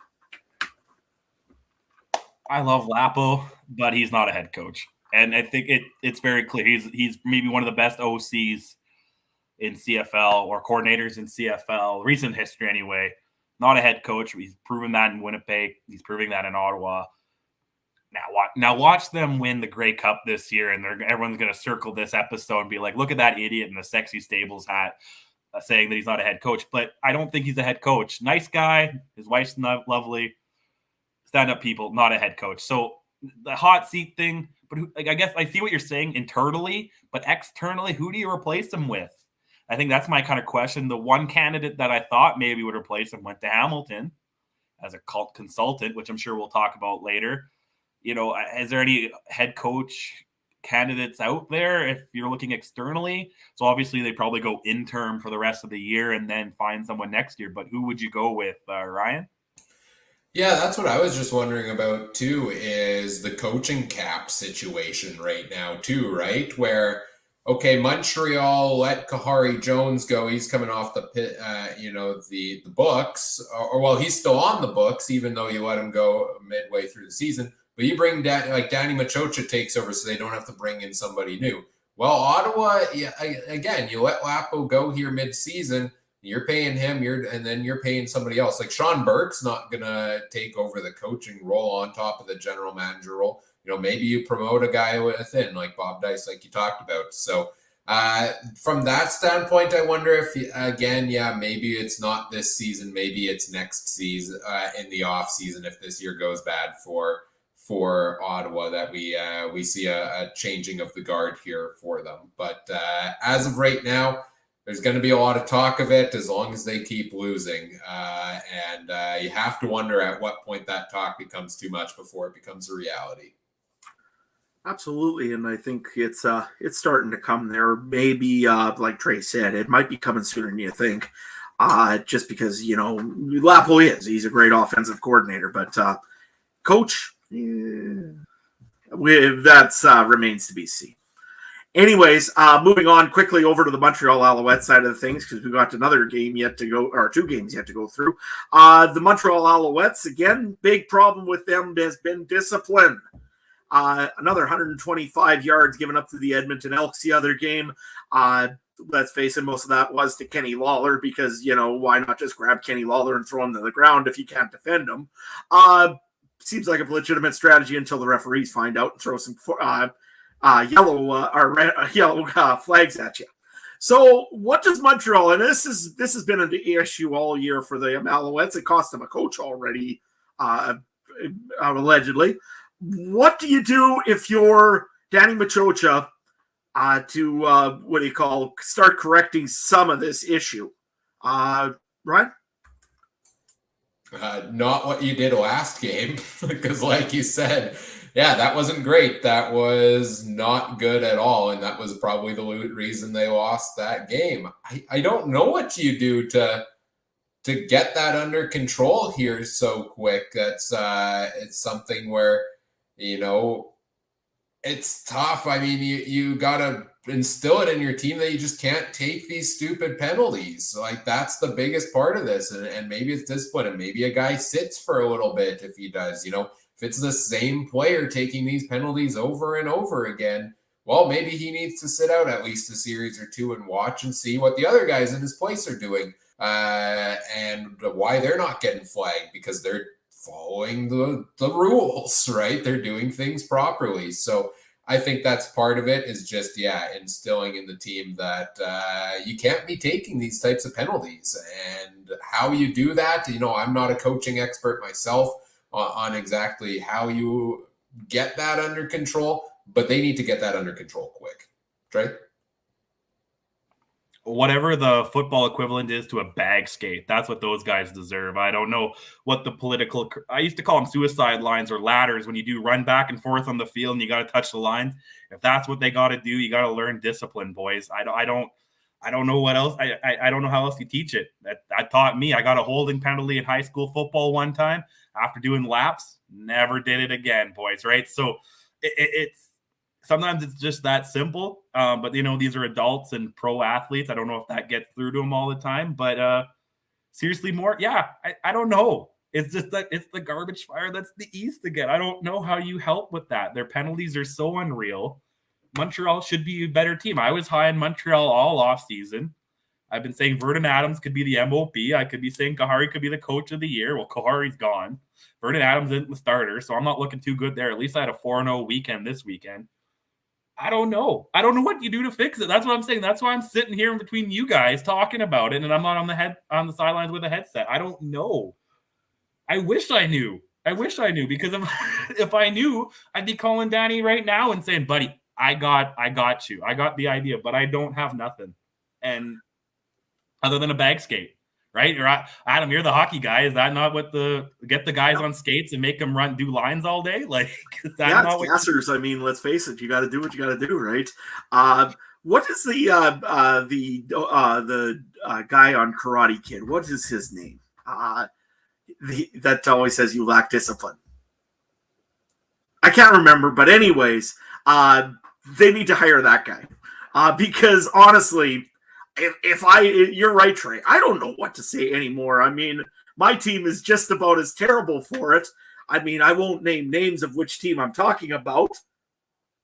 I love Lapo, but he's not a head coach. And I think it's very clear. He's maybe one of the best OCs in CFL or coordinators in CFL, recent history anyway. Not a head coach. He's proven that in Winnipeg. He's proving that in Ottawa. Now watch them win the Grey Cup this year, and everyone's going to circle this episode and be like, look at that idiot in the sexy Stables hat saying that he's not a head coach. But I don't think he's a head coach. Nice guy. His wife's lovely. Stand-up people, not a head coach. So the hot seat thing, but I guess I see what you're saying internally, but externally, who do you replace him with? I think that's my kind of question. The one candidate that I thought maybe would replace him went to Hamilton as a cult consultant, which I'm sure we'll talk about later. You know, is there any head coach candidates out there if you're looking externally? So obviously they probably go interim for the rest of the year and then find someone next year. But who would you go with, Ryan? Yeah, that's what I was just wondering about too, is the coaching cap situation right now too, right? Where, okay, Montreal let Kahari Jones go. He's coming off the the books, or well, he's still on the books, even though you let him go midway through the season. But you bring Danny Machocha takes over, so they don't have to bring in somebody new. Well, Ottawa, yeah, again, you let Lapo go here mid-season. You're paying him, and then you're paying somebody else. Like Sean Burke's not gonna take over the coaching role on top of the general manager role. You know, maybe you promote a guy within, like Bob Dice, like you talked about. So from that standpoint, I wonder if, again, maybe it's not this season, maybe it's next season in the off season if this year goes bad for Ottawa, that we see a changing of the guard here for them. But as of right now, there's going to be a lot of talk of it as long as they keep losing. And you have to wonder at what point that talk becomes too much before it becomes a reality. Absolutely, and I think it's starting to come there. Maybe, like Trey said, it might be coming sooner than you think. Just because, Lapo he's a great offensive coordinator, but coach, that remains to be seen. Anyways, moving on quickly over to the Montreal Alouettes side of the things, because we've got another game yet to go, or two games yet to go through. The Montreal Alouettes, again, big problem with them has been discipline. Another 125 yards given up to the Edmonton Elks the other game. Let's face it, most of that was to Kenny Lawler because, why not just grab Kenny Lawler and throw him to the ground if you can't defend him? Seems like a legitimate strategy until the referees find out and throw some yellow flags at you. So what does Montreal, and this has been an issue all year for the Alouettes. It cost them a coach already, allegedly. What do you do if you're Danny Machocha to start correcting some of this issue? Ryan? Not what you did last game, because like you said, yeah, that wasn't great. That was not good at all. And that was probably the reason they lost that game. I don't know what you do to get that under control here so quick. That's it's something where, it's tough. I mean, you gotta instill it in your team that you just can't take these stupid penalties. Like, that's the biggest part of this. And maybe it's discipline, and maybe a guy sits for a little bit if he does. If it's the same player taking these penalties over and over again, well, maybe he needs to sit out at least a series or two and watch and see what the other guys in his place are doing, and why they're not getting flagged, because they're following the rules, right? They're doing things properly. So I think that's part of it, is just, instilling in the team that you can't be taking these types of penalties. And how you do that, I'm not a coaching expert myself on exactly how you get that under control, but they need to get that under control quick, right? Whatever the football equivalent is to a bag skate, that's what those guys deserve. I don't know what the political, I used to call them suicide lines or ladders, when you do run back and forth on the field and you got to touch the lines. If that's what they got to do, you got to learn discipline, boys. I don't know what else. I don't know how else you teach it. That taught me. I got a holding penalty in high school football one time after doing laps. Never did it again, boys. Right? So it's sometimes it's just that simple. But these are adults and pro athletes. I don't know if that gets through to them all the time. But seriously, more. Yeah, I don't know. It's just that it's the garbage fire that's the East again. I don't know how you help with that. Their penalties are so unreal. Montreal should be a better team. I was high in Montreal all off season. I've been saying Vernon Adams could be the MOP. I could be saying Kahari could be the coach of the year. Well, Kahari's gone. Vernon Adams isn't the starter, so I'm not looking too good there. At least I had a 4-0 weekend this weekend. I don't know. I don't know what you do to fix it. That's what I'm saying. That's why I'm sitting here in between you guys talking about it, and I'm not on the sidelines with a headset. I don't know. I wish I knew. Because if I knew, I'd be calling Danny right now and saying, buddy, I got you. I got the idea, but I don't have nothing. And other than a bag skate, right? Adam, you're the hockey guy. Is that not what get the guys on skates and make them do lines all day? Like, is that not it's gassers. I mean, let's face it. You got to do what you got to do, right? What is the guy on Karate Kid? What is his name? That always says you lack discipline. I can't remember, but anyways, they need to hire that guy because honestly, you're right, Trey. I don't know what to say anymore. I mean, my team is just about as terrible for it. I mean, I won't name names of which team I'm talking about,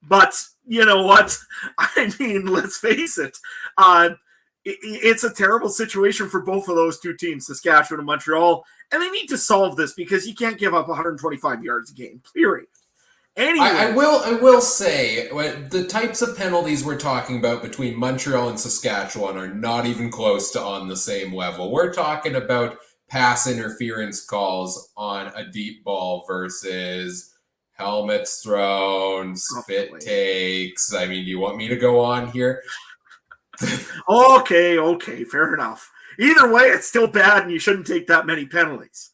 but you know what? I mean, let's face it. It's a terrible situation for both of those two teams, Saskatchewan and Montreal, and they need to solve this because you can't give up 125 yards a game, period. Anyway. I will say, the types of penalties we're talking about between Montreal and Saskatchewan are not even close to on the same level. We're talking about pass interference calls on a deep ball versus helmets thrown, spit takes. I mean, do you want me to go on here? Okay, fair enough. Either way, it's still bad, and you shouldn't take that many penalties.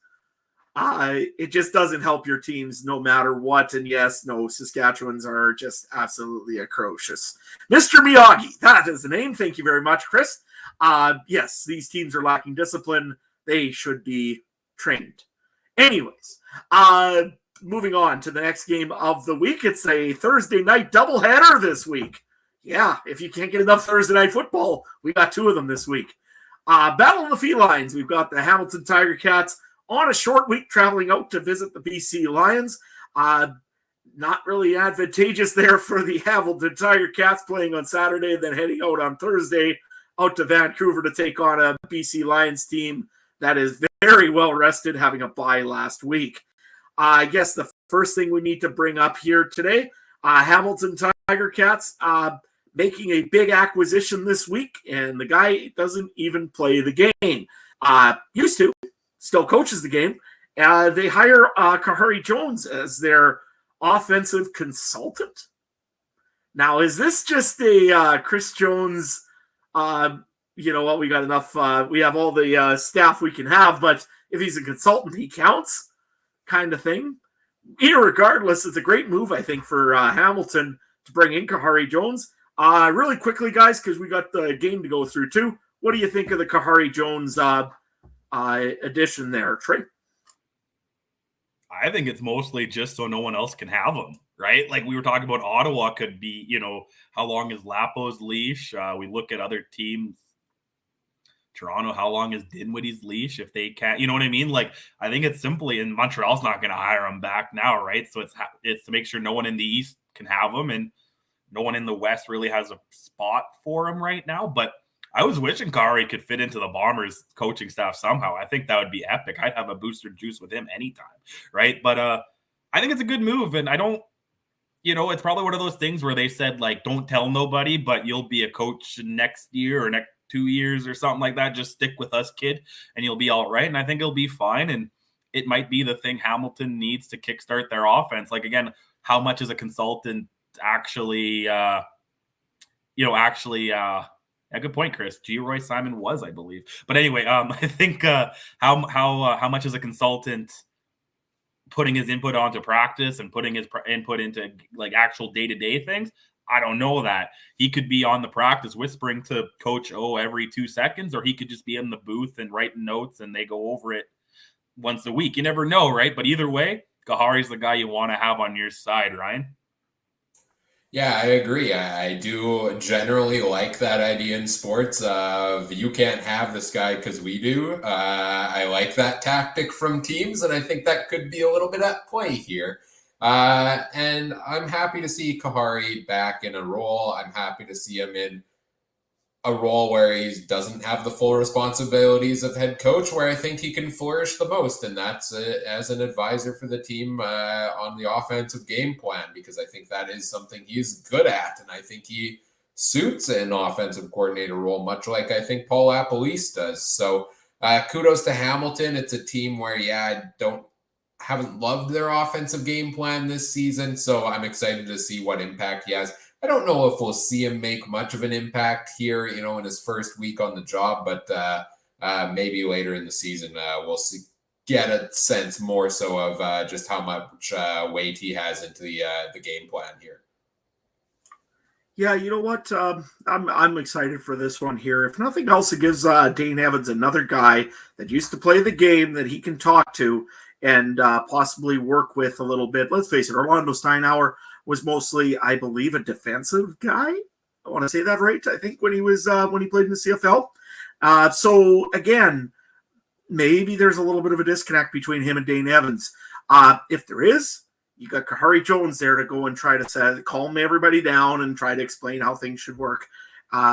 It just doesn't help your teams no matter what. And yes, no, Saskatchewan's are just absolutely atrocious. Mr. Miyagi, that is the name. Thank you very much, Chris. Yes, these teams are lacking discipline. They should be trained. Anyways, moving on to the next game of the week. It's a Thursday night doubleheader this week. Yeah, if you can't get enough Thursday night football, we got two of them this week. Battle of the Felines. We've got the Hamilton Tiger Cats on a short week traveling out to visit the BC Lions. Not really advantageous there for the Hamilton Tiger Cats playing on Saturday and then heading out on Thursday out to Vancouver to take on a BC Lions team that is very well rested, having a bye last week. I guess the first thing we need to bring up here today, Hamilton Tiger Cats making a big acquisition this week, and the guy doesn't even play the game. Used to. Still coaches the game. They hire Kahari Jones as their offensive consultant. Now, is this just a Chris Jones, you know what, we got enough, we have all the staff we can have, but if he's a consultant, he counts kind of thing. Irregardless, it's a great move, I think, for Hamilton to bring in Kahari Jones. Really quickly, guys, because we got the game to go through too. What do you think of the Kahari Jones addition there, Trey? I think it's mostly just so no one else can have him, right? Like we were talking about, Ottawa could be, how long is Lapo's leash? We look at other teams. Toronto, how long is Dinwiddie's leash if they can't, you know what I mean? Like, I think it's simply, and Montreal's not going to hire him back now, right? So it's to make sure no one in the East can have him, and no one in the West really has a spot for him right now. But I was wishing Kari could fit into the Bombers coaching staff somehow. I think that would be epic. I'd have a booster juice with him anytime, right? But I think it's a good move, and I don't, it's probably one of those things where they said, like, don't tell nobody, but you'll be a coach next year or next 2 years or something like that. Just stick with us, kid, and you'll be all right. And I think it'll be fine. And it might be the thing Hamilton needs to kickstart their offense. Like, again, how much is a consultant actually, a good point, Chris. G. Roy Simon was, I believe. But anyway, I think how much is a consultant putting his input onto practice and putting his input into like actual day-to-day things? I don't know that. He could be on the practice whispering to Coach O every 2 seconds, or he could just be in the booth and writing notes and they go over it once a week. You never know, right? But either way, Kahari's the guy you want to have on your side, Ryan. Yeah, I agree. I do generally like that idea in sports of you can't have this guy because we do. I like that tactic from teams, and I think that could be a little bit at play here. And I'm happy to see Kahari back in a role. I'm happy to see him in a role where he doesn't have the full responsibilities of head coach, where I think he can flourish the most. And that's as an advisor for the team on the offensive game plan, because I think that is something he's good at. And I think he suits an offensive coordinator role, much like I think Paul Lapalisse does. So kudos to Hamilton. It's a team where, haven't loved their offensive game plan this season. So I'm excited to see what impact he has. I don't know if we'll see him make much of an impact here, in his first week on the job, but maybe later in the season, we'll get a sense more so of just how much weight he has into the game plan here. Yeah, you know what? I'm excited for this one here. If nothing else, it gives Dane Evans another guy that used to play the game that he can talk to and possibly work with a little bit. Let's face it, Orlando Steinauer was mostly, I believe, a defensive guy. I want to say that right. I think when he played in the CFL. So again, maybe there's a little bit of a disconnect between him and Dane Evans. If there is, you got Kahari Jones there to go and try to calm everybody down and try to explain how things should work,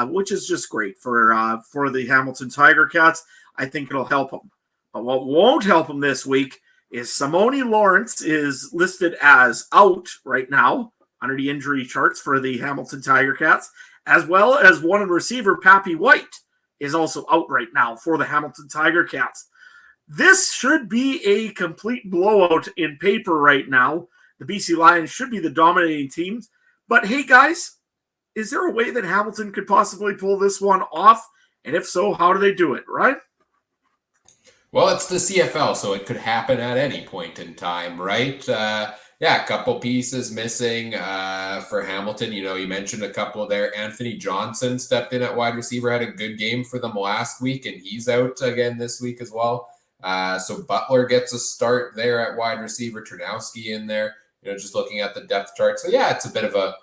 which is just great for the Hamilton Tiger Cats. I think it'll help them. But what won't help them this week is Simone Lawrence is listed as out right now under the injury charts for the Hamilton Tiger Cats, as well as one receiver, Pappy White, is also out right now for the Hamilton Tiger Cats. This should be a complete blowout in paper right now. The BC Lions should be the dominating teams. But hey, guys, is there a way that Hamilton could possibly pull this one off? And if so, how do they do it, right? Well, it's the CFL, so it could happen at any point in time, right? A couple pieces missing for Hamilton. You mentioned a couple there. Anthony Johnson stepped in at wide receiver, had a good game for them last week, and he's out again this week as well. So Butler gets a start there at wide receiver. Ternowski in there, just looking at the depth chart. So, it's a bit of a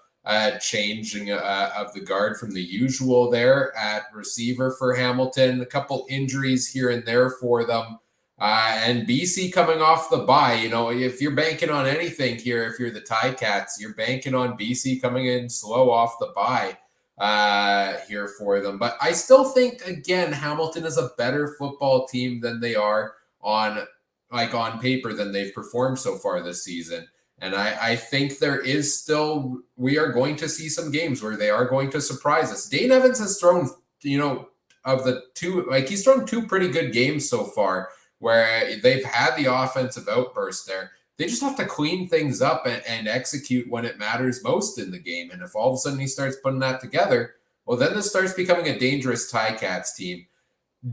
changing of the guard from the usual there at receiver for Hamilton. A couple injuries here and there for them. And BC coming off the bye, if you're banking on anything here, if you're the Ticats, you're banking on BC coming in slow off the bye here for them. But I still think, again, Hamilton is a better football team than they are on paper than they've performed so far this season. And I think we are going to see some games where they are going to surprise us. Dane Evans has thrown, of the two, he's thrown two pretty good games so far where they've had the offensive outburst there. They just have to clean things up and execute when it matters most in the game. And if all of a sudden he starts putting that together, well, then this starts becoming a dangerous Ticats team.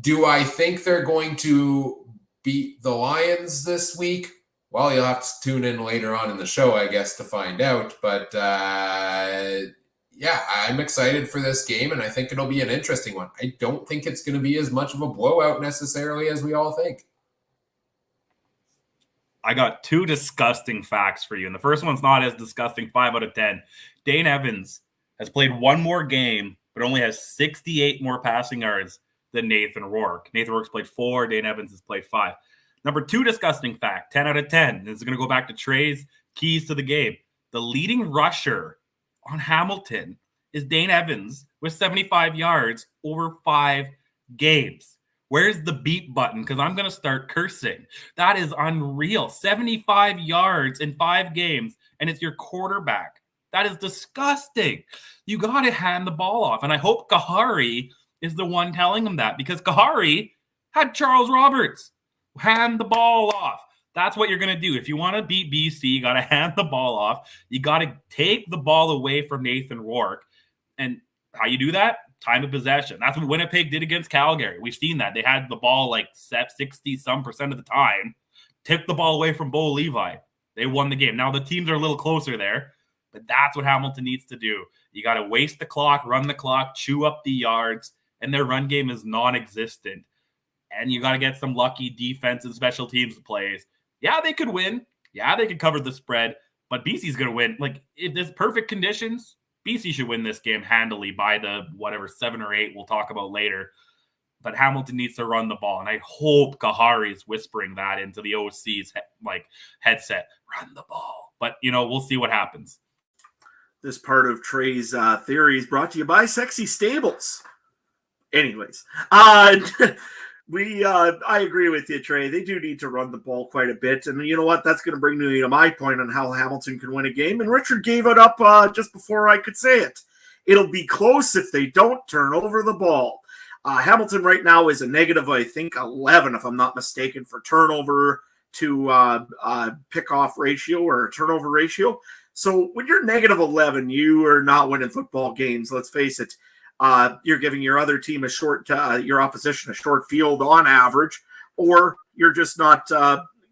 Do I think they're going to beat the Lions this week? Well, you'll have to tune in later on in the show, I guess, to find out. But yeah, I'm excited for this game, and I think it'll be an interesting one. I don't think it's going to be as much of a blowout necessarily as we all think. I got 2 disgusting facts for you, and the first one's not as disgusting, 5 out of 10. Dane Evans has played one more game, but only has 68 more passing yards than Nathan Rourke. Nathan Rourke's played 4, Dane Evans has played 5. Number 2 disgusting fact, 10 out of 10. This is going to go back to Trey's keys to the game. The leading rusher on Hamilton is Dane Evans with 75 yards over 5 games. Where's the beep button? Because I'm going to start cursing. That is unreal. 75 yards in 5 games, and it's your quarterback. That is disgusting. You got to hand the ball off. And I hope Kahari is the one telling him that, because Kahari had Charles Roberts. Hand the ball off. That's what you're going to do. If you want to beat BC, you got to hand the ball off. You got to take the ball away from Nathan Rourke. And how you do that? Time of possession. That's what Winnipeg did against Calgary. We've seen that. They had the ball like 60-some% of the time. Took the ball away from Bo Levi. They won the game. Now the teams are a little closer there, but that's what Hamilton needs to do. You got to waste the clock, run the clock, chew up the yards, and their run game is non-existent. And you got to get some lucky defense and special teams plays. Yeah, they could win. Yeah, they could cover the spread, but BC's going to win. Like, if there's perfect conditions, BC should win this game handily by the 7 or 8 we'll talk about later. But Hamilton needs to run the ball, and I hope Kahari is whispering that into the OC's headset. Run the ball. But, we'll see what happens. This part of Trey's theory is brought to you by Sexy Stables. Anyways, I agree with you, Trey. They do need to run the ball quite a bit. And you know what? That's going to bring me to my point on how Hamilton can win a game. And Richard gave it up just before I could say it. It'll be close if they don't turn over the ball. Hamilton right now is a negative, I think, 11, if I'm not mistaken, for turnover to pick-off ratio or turnover ratio. So when you're negative 11, you are not winning football games. Let's face it. You're giving your other team your opposition a short field on average, or you're just not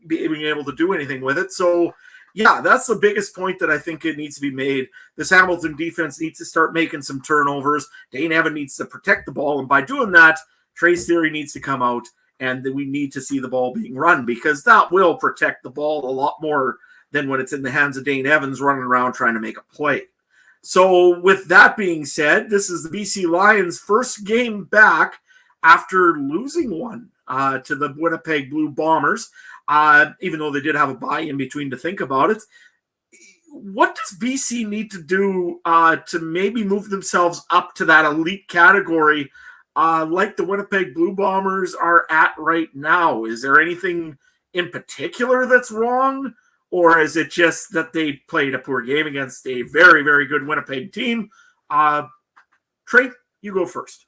being able to do anything with it. So, yeah, that's the biggest point that I think it needs to be made. This Hamilton defense needs to start making some turnovers. Dane Evans needs to protect the ball, and by doing that, Trey's theory needs to come out, and we need to see the ball being run, because that will protect the ball a lot more than when it's in the hands of Dane Evans running around trying to make a play. So with that being said, this is the BC Lions' first game back after losing one to the Winnipeg Blue Bombers, even though they did have a bye in between to think about it. What does BC need to do to maybe move themselves up to that elite category like the Winnipeg Blue Bombers are at right now? Is there anything in particular that's wrong? Or is it just that they played a poor game against a very, very good Winnipeg team? Trey, you go first.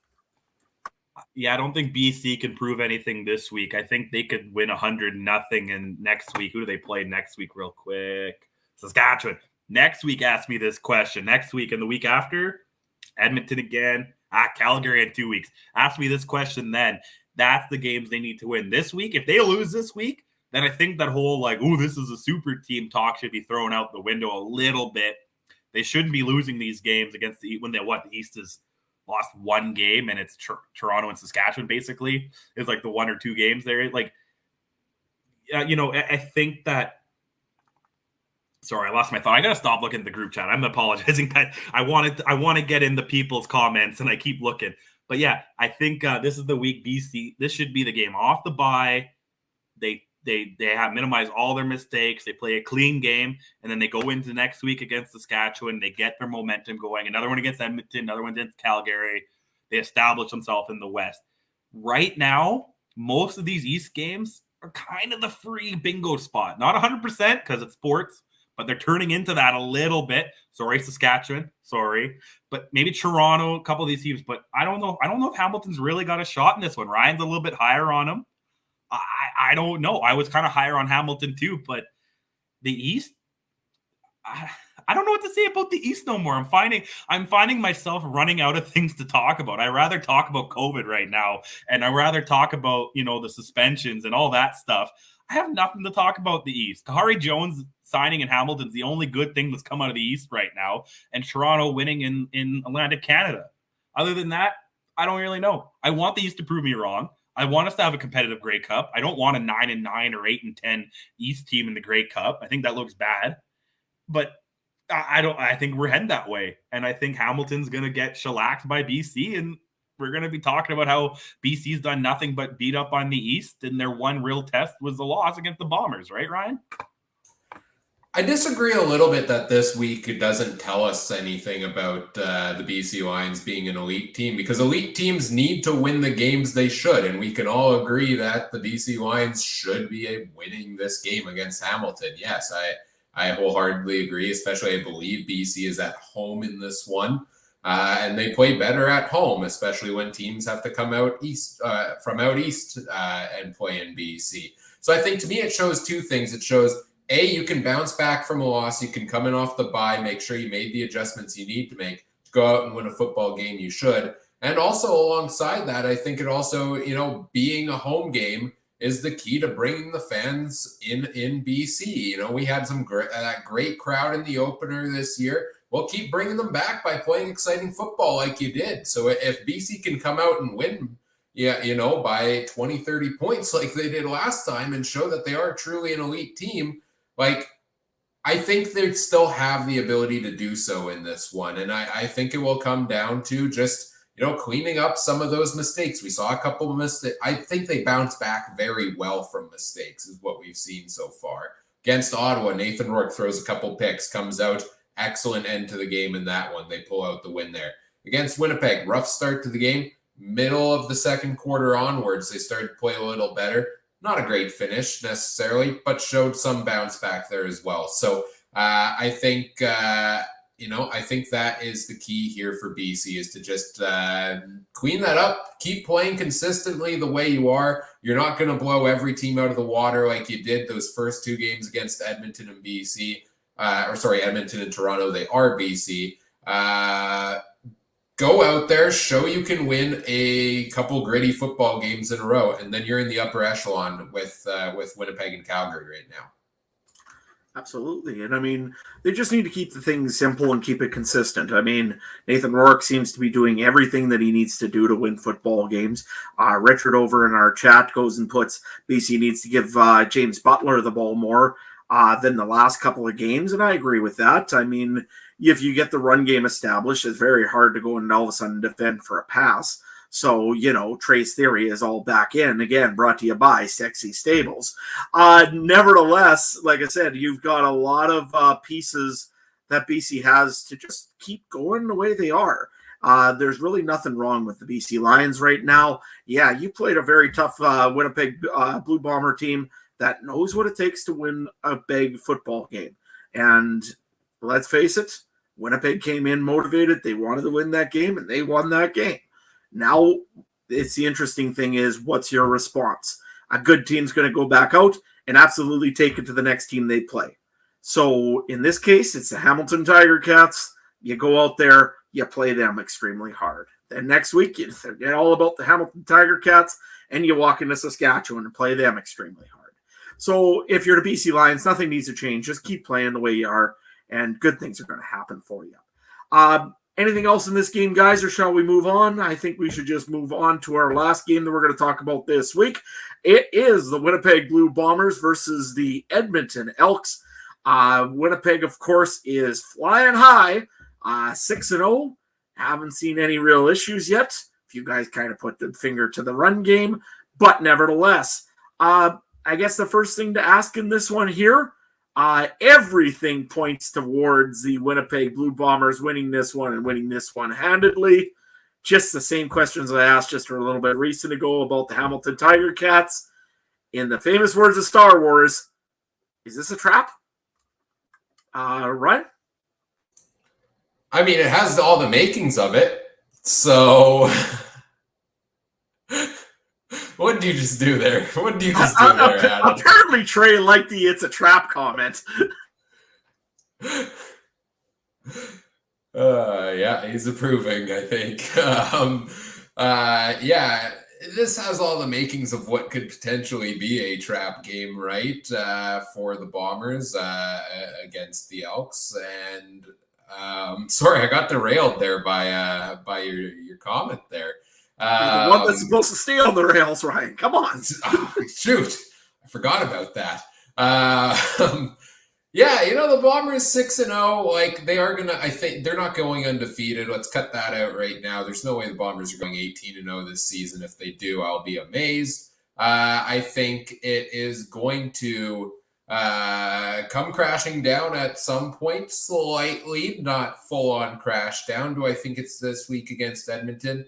Yeah, I don't think BC can prove anything this week. I think they could win 100-0 in next week. Who do they play next week real quick? Saskatchewan. Next week, ask me this question. Next week and the week after, Edmonton again. Calgary in 2 weeks. Ask me this question then. That's the games they need to win. This week, if they lose this week, then I think that whole this is a super team talk should be thrown out the window a little bit. They shouldn't be losing these games against the East has lost one game, and it's Toronto and Saskatchewan basically is the 1 or 2 games there. I think that. Sorry, I lost my thought. I gotta stop looking at the group chat. I'm apologizing, guys. I want to get in the people's comments, and I keep looking. But yeah, I think this is the week BC. This should be the game off the bye. They have minimized all their mistakes. They play a clean game, and then they go into next week against Saskatchewan. They get their momentum going. Another one against Edmonton, another one against Calgary. They establish themselves in the West. Right now, most of these East games are kind of the free bingo spot. Not 100% because it's sports, but they're turning into that a little bit. Sorry, Saskatchewan. Sorry. But maybe Toronto, a couple of these teams. But I don't know. I don't know if Hamilton's really got a shot in this one. Ryan's a little bit higher on him. I don't know. I was kind of higher on Hamilton too, but the East, I don't know what to say about the East no more. I'm finding myself running out of things to talk about. I rather talk about COVID right now, and I rather talk about the suspensions and all that stuff. I have nothing to talk about the East. Kahari Jones signing in Hamilton's the only good thing that's come out of the East right now, and Toronto winning in Atlantic Canada. Other than that, I don't really know. I want the East to prove me wrong. I want us to have a competitive Grey Cup. I don't want a 9-9 or 8-10 East team in the Grey Cup. I think that looks bad. But I think we're heading that way. And I think Hamilton's going to get shellacked by BC. And we're going to be talking about how BC's done nothing but beat up on the East. And their one real test was the loss against the Bombers. Right, Ryan? I disagree a little bit that this week doesn't tell us anything about the BC Lions being an elite team, because elite teams need to win the games they should. And we can all agree that the BC Lions should be winning this game against Hamilton. Yes, I wholeheartedly agree, especially I believe BC is at home in this one. And they play better at home, especially when teams have to come out east from out east and play in BC. So I think to me it shows two things. It shows, A, you can bounce back from a loss. You can come in off the bye, make sure you made the adjustments you need to make to go out and win a football game you should. And also alongside that, I think it also, being a home game is the key to bringing the fans in BC. We had some great crowd in the opener this year. Well, keep bringing them back by playing exciting football like you did. So if BC can come out and win, by 20, 30 points like they did last time and show that they are truly an elite team, I think they still have the ability to do so in this one. And I think it will come down to just, cleaning up some of those mistakes. We saw a couple of mistakes. I think they bounce back very well from mistakes is what we've seen so far. Against Ottawa, Nathan Rourke throws a couple picks, comes out, excellent end to the game in that one. They pull out the win there. Against Winnipeg, rough start to the game. Middle of the second quarter onwards, they started to play a little better. Not a great finish necessarily, but showed some bounce back there as well. So I think that is the key here for BC, is to just clean that up, keep playing consistently the way you are. You're not going to blow every team out of the water like you did those first two games against Edmonton and BC. Edmonton and Toronto. They are BC. Go out there, show you can win a couple gritty football games in a row, and then you're in the upper echelon with Winnipeg and Calgary right now. Absolutely. And they just need to keep the things simple and keep it consistent. Nathan Rourke seems to be doing everything that he needs to do to win football games. Richard over in our chat goes and puts BC needs to give James Butler the ball more than the last couple of games. And I agree with that. If you get the run game established, it's very hard to go and all of a sudden defend for a pass. So, Trey's theory is all back in. Again, brought to you by Sexy Stables. Nevertheless, like I said, you've got a lot of pieces that BC has to just keep going the way they are. There's really nothing wrong with the BC Lions right now. Yeah, you played a very tough Winnipeg Blue Bomber team that knows what it takes to win a big football game. And let's face it, Winnipeg came in motivated. They wanted to win that game, and they won that game. Now, it's the interesting thing is, what's your response? A good team's going to go back out and absolutely take it to the next team they play. So, in this case, it's the Hamilton Tiger Cats. You go out there, you play them extremely hard. Then next week, you forget all about the Hamilton Tiger Cats, and you walk into Saskatchewan and play them extremely hard. So, if you're the BC Lions, nothing needs to change. Just keep playing the way you are, and good things are going to happen for you. Anything else in this game, guys, or shall we move on? I think we should just move on to our last game that we're going to talk about this week. It is the Winnipeg Blue Bombers versus the Edmonton Elks. Winnipeg, of course, is flying high, 6-0. Haven't seen any real issues yet. If you guys kind of put the finger to the run game, but nevertheless, I guess the first thing to ask in this one here, everything points towards the Winnipeg Blue Bombers winning this one and winning this one handedly. Just the same questions I asked just a little bit recent ago about the Hamilton Tiger Cats. In the famous words of Star Wars, is this a trap? Right? It has all the makings of it. So, what did you just do there? What did you just do there, Adam? Apparently, Trey liked the "it's a trap" comment. Yeah, he's approving, I think. Yeah, this has all the makings of what could potentially be a trap game, right? For the Bombers against the Elks. And sorry, I got derailed there by your comment there. You're the one that's supposed to stay on the rails, Ryan. Come on. Oh, shoot, I forgot about that. Yeah, the Bombers 6-0. Like, they are gonna. I think they're not going undefeated. Let's cut that out right now. There's no way the Bombers are going 18-0 this season. If they do, I'll be amazed. I think it is going to come crashing down at some point, slightly, not full on crash down. Do I think it's this week against Edmonton?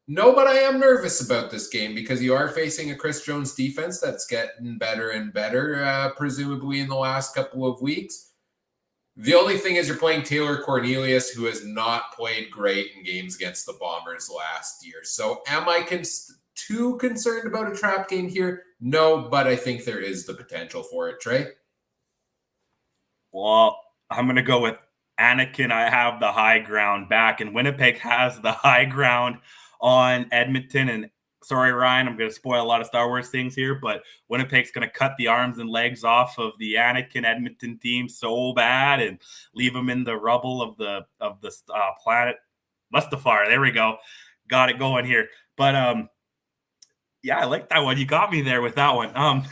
No, but I am nervous about this game because you are facing a Chris Jones defense that's getting better and better, presumably in the last couple of weeks. The only thing is you're playing Taylor Cornelius, who has not played great in games against the Bombers last year. So am I too concerned about a trap game here? No, but I think there is the potential for it. Trey? Well, I'm going to go with Anakin. I have the high ground back, and Winnipeg has the high ground on Edmonton. And sorry, Ryan, I'm going to spoil a lot of Star Wars things here, but Winnipeg's going to cut the arms and legs off of the Anakin Edmonton team so bad and leave them in the rubble of the planet Mustafar. There we go. Got it going here. But yeah, I like that one. You got me there with that one.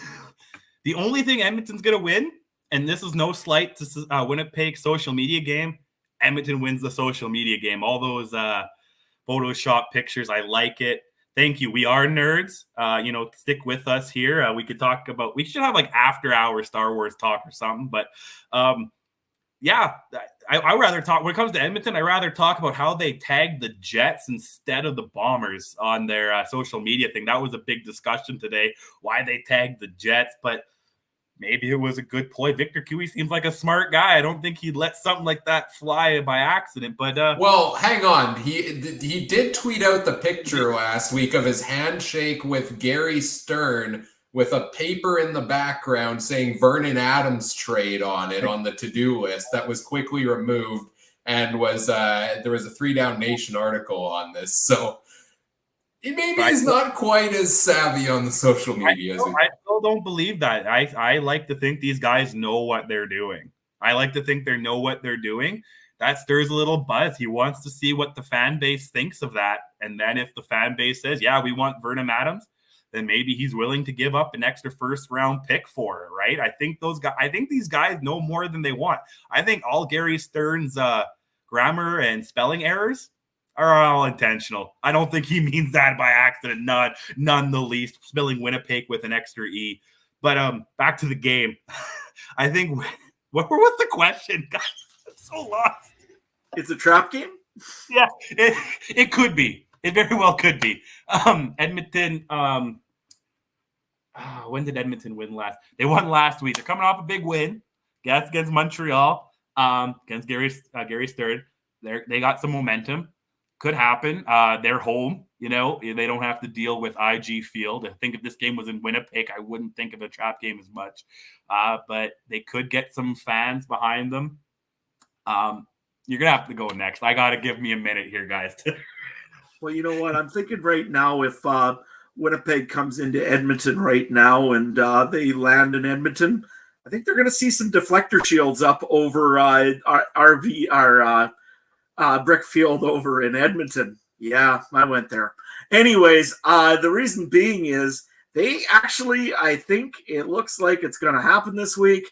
The only thing Edmonton's going to win, and this is no slight to Winnipeg social media game, Edmonton wins the social media game. All those Photoshop pictures, I like it. Thank you. We are nerds. Stick with us here. We could talk about, we should have like after hour Star Wars talk or something. But yeah, I rather talk, when it comes to Edmonton, I rather talk about how they tagged the Jets instead of the Bombers on their social media thing. That was a big discussion today, why they tagged the Jets. But maybe it was a good ploy. Victor Cui seems like a smart guy. I don't think he'd let something like that fly by accident. But well, hang on. He did tweet out the picture last week of his handshake with Gary Stern with a paper in the background saying Vernon Adams trade on it on the to-do list that was quickly removed, and was there was a 3 Down Nation article on this. So maybe he's not quite as savvy on the social media. I still don't believe that. I like to think these guys know what they're doing. I like to think they know what they're doing. That stirs a little buzz. He wants to see what the fan base thinks of that. And then if the fan base says, yeah, we want Vernon Adams, then maybe he's willing to give up an extra first-round pick for it, right? I think these guys know more than they want. I think all Gary Stern's grammar and spelling errors are all intentional. I don't think he means that by accident, none the least, spelling Winnipeg with an extra E. But back to the game. I think, what was the question? Guys, I'm so lost. It's a trap game? Yeah, it could be. It very well could be. Edmonton, when did Edmonton win last? They won last week. They're coming off a big win. That's against Montreal, against Gary Stern. They got some momentum. Could happen. They're home. They don't have to deal with IG Field. I think if this game was in Winnipeg, I wouldn't think of a trap game as much. But they could get some fans behind them. You're going to have to go next. I got to give me a minute here, guys. Well, you know what? I'm thinking right now, if Winnipeg comes into Edmonton right now and they land in Edmonton, I think they're going to see some deflector shields up over our brick field over in Edmonton. Yeah, I went there. Anyways, the reason being is they actually, I think it looks like it's going to happen this week.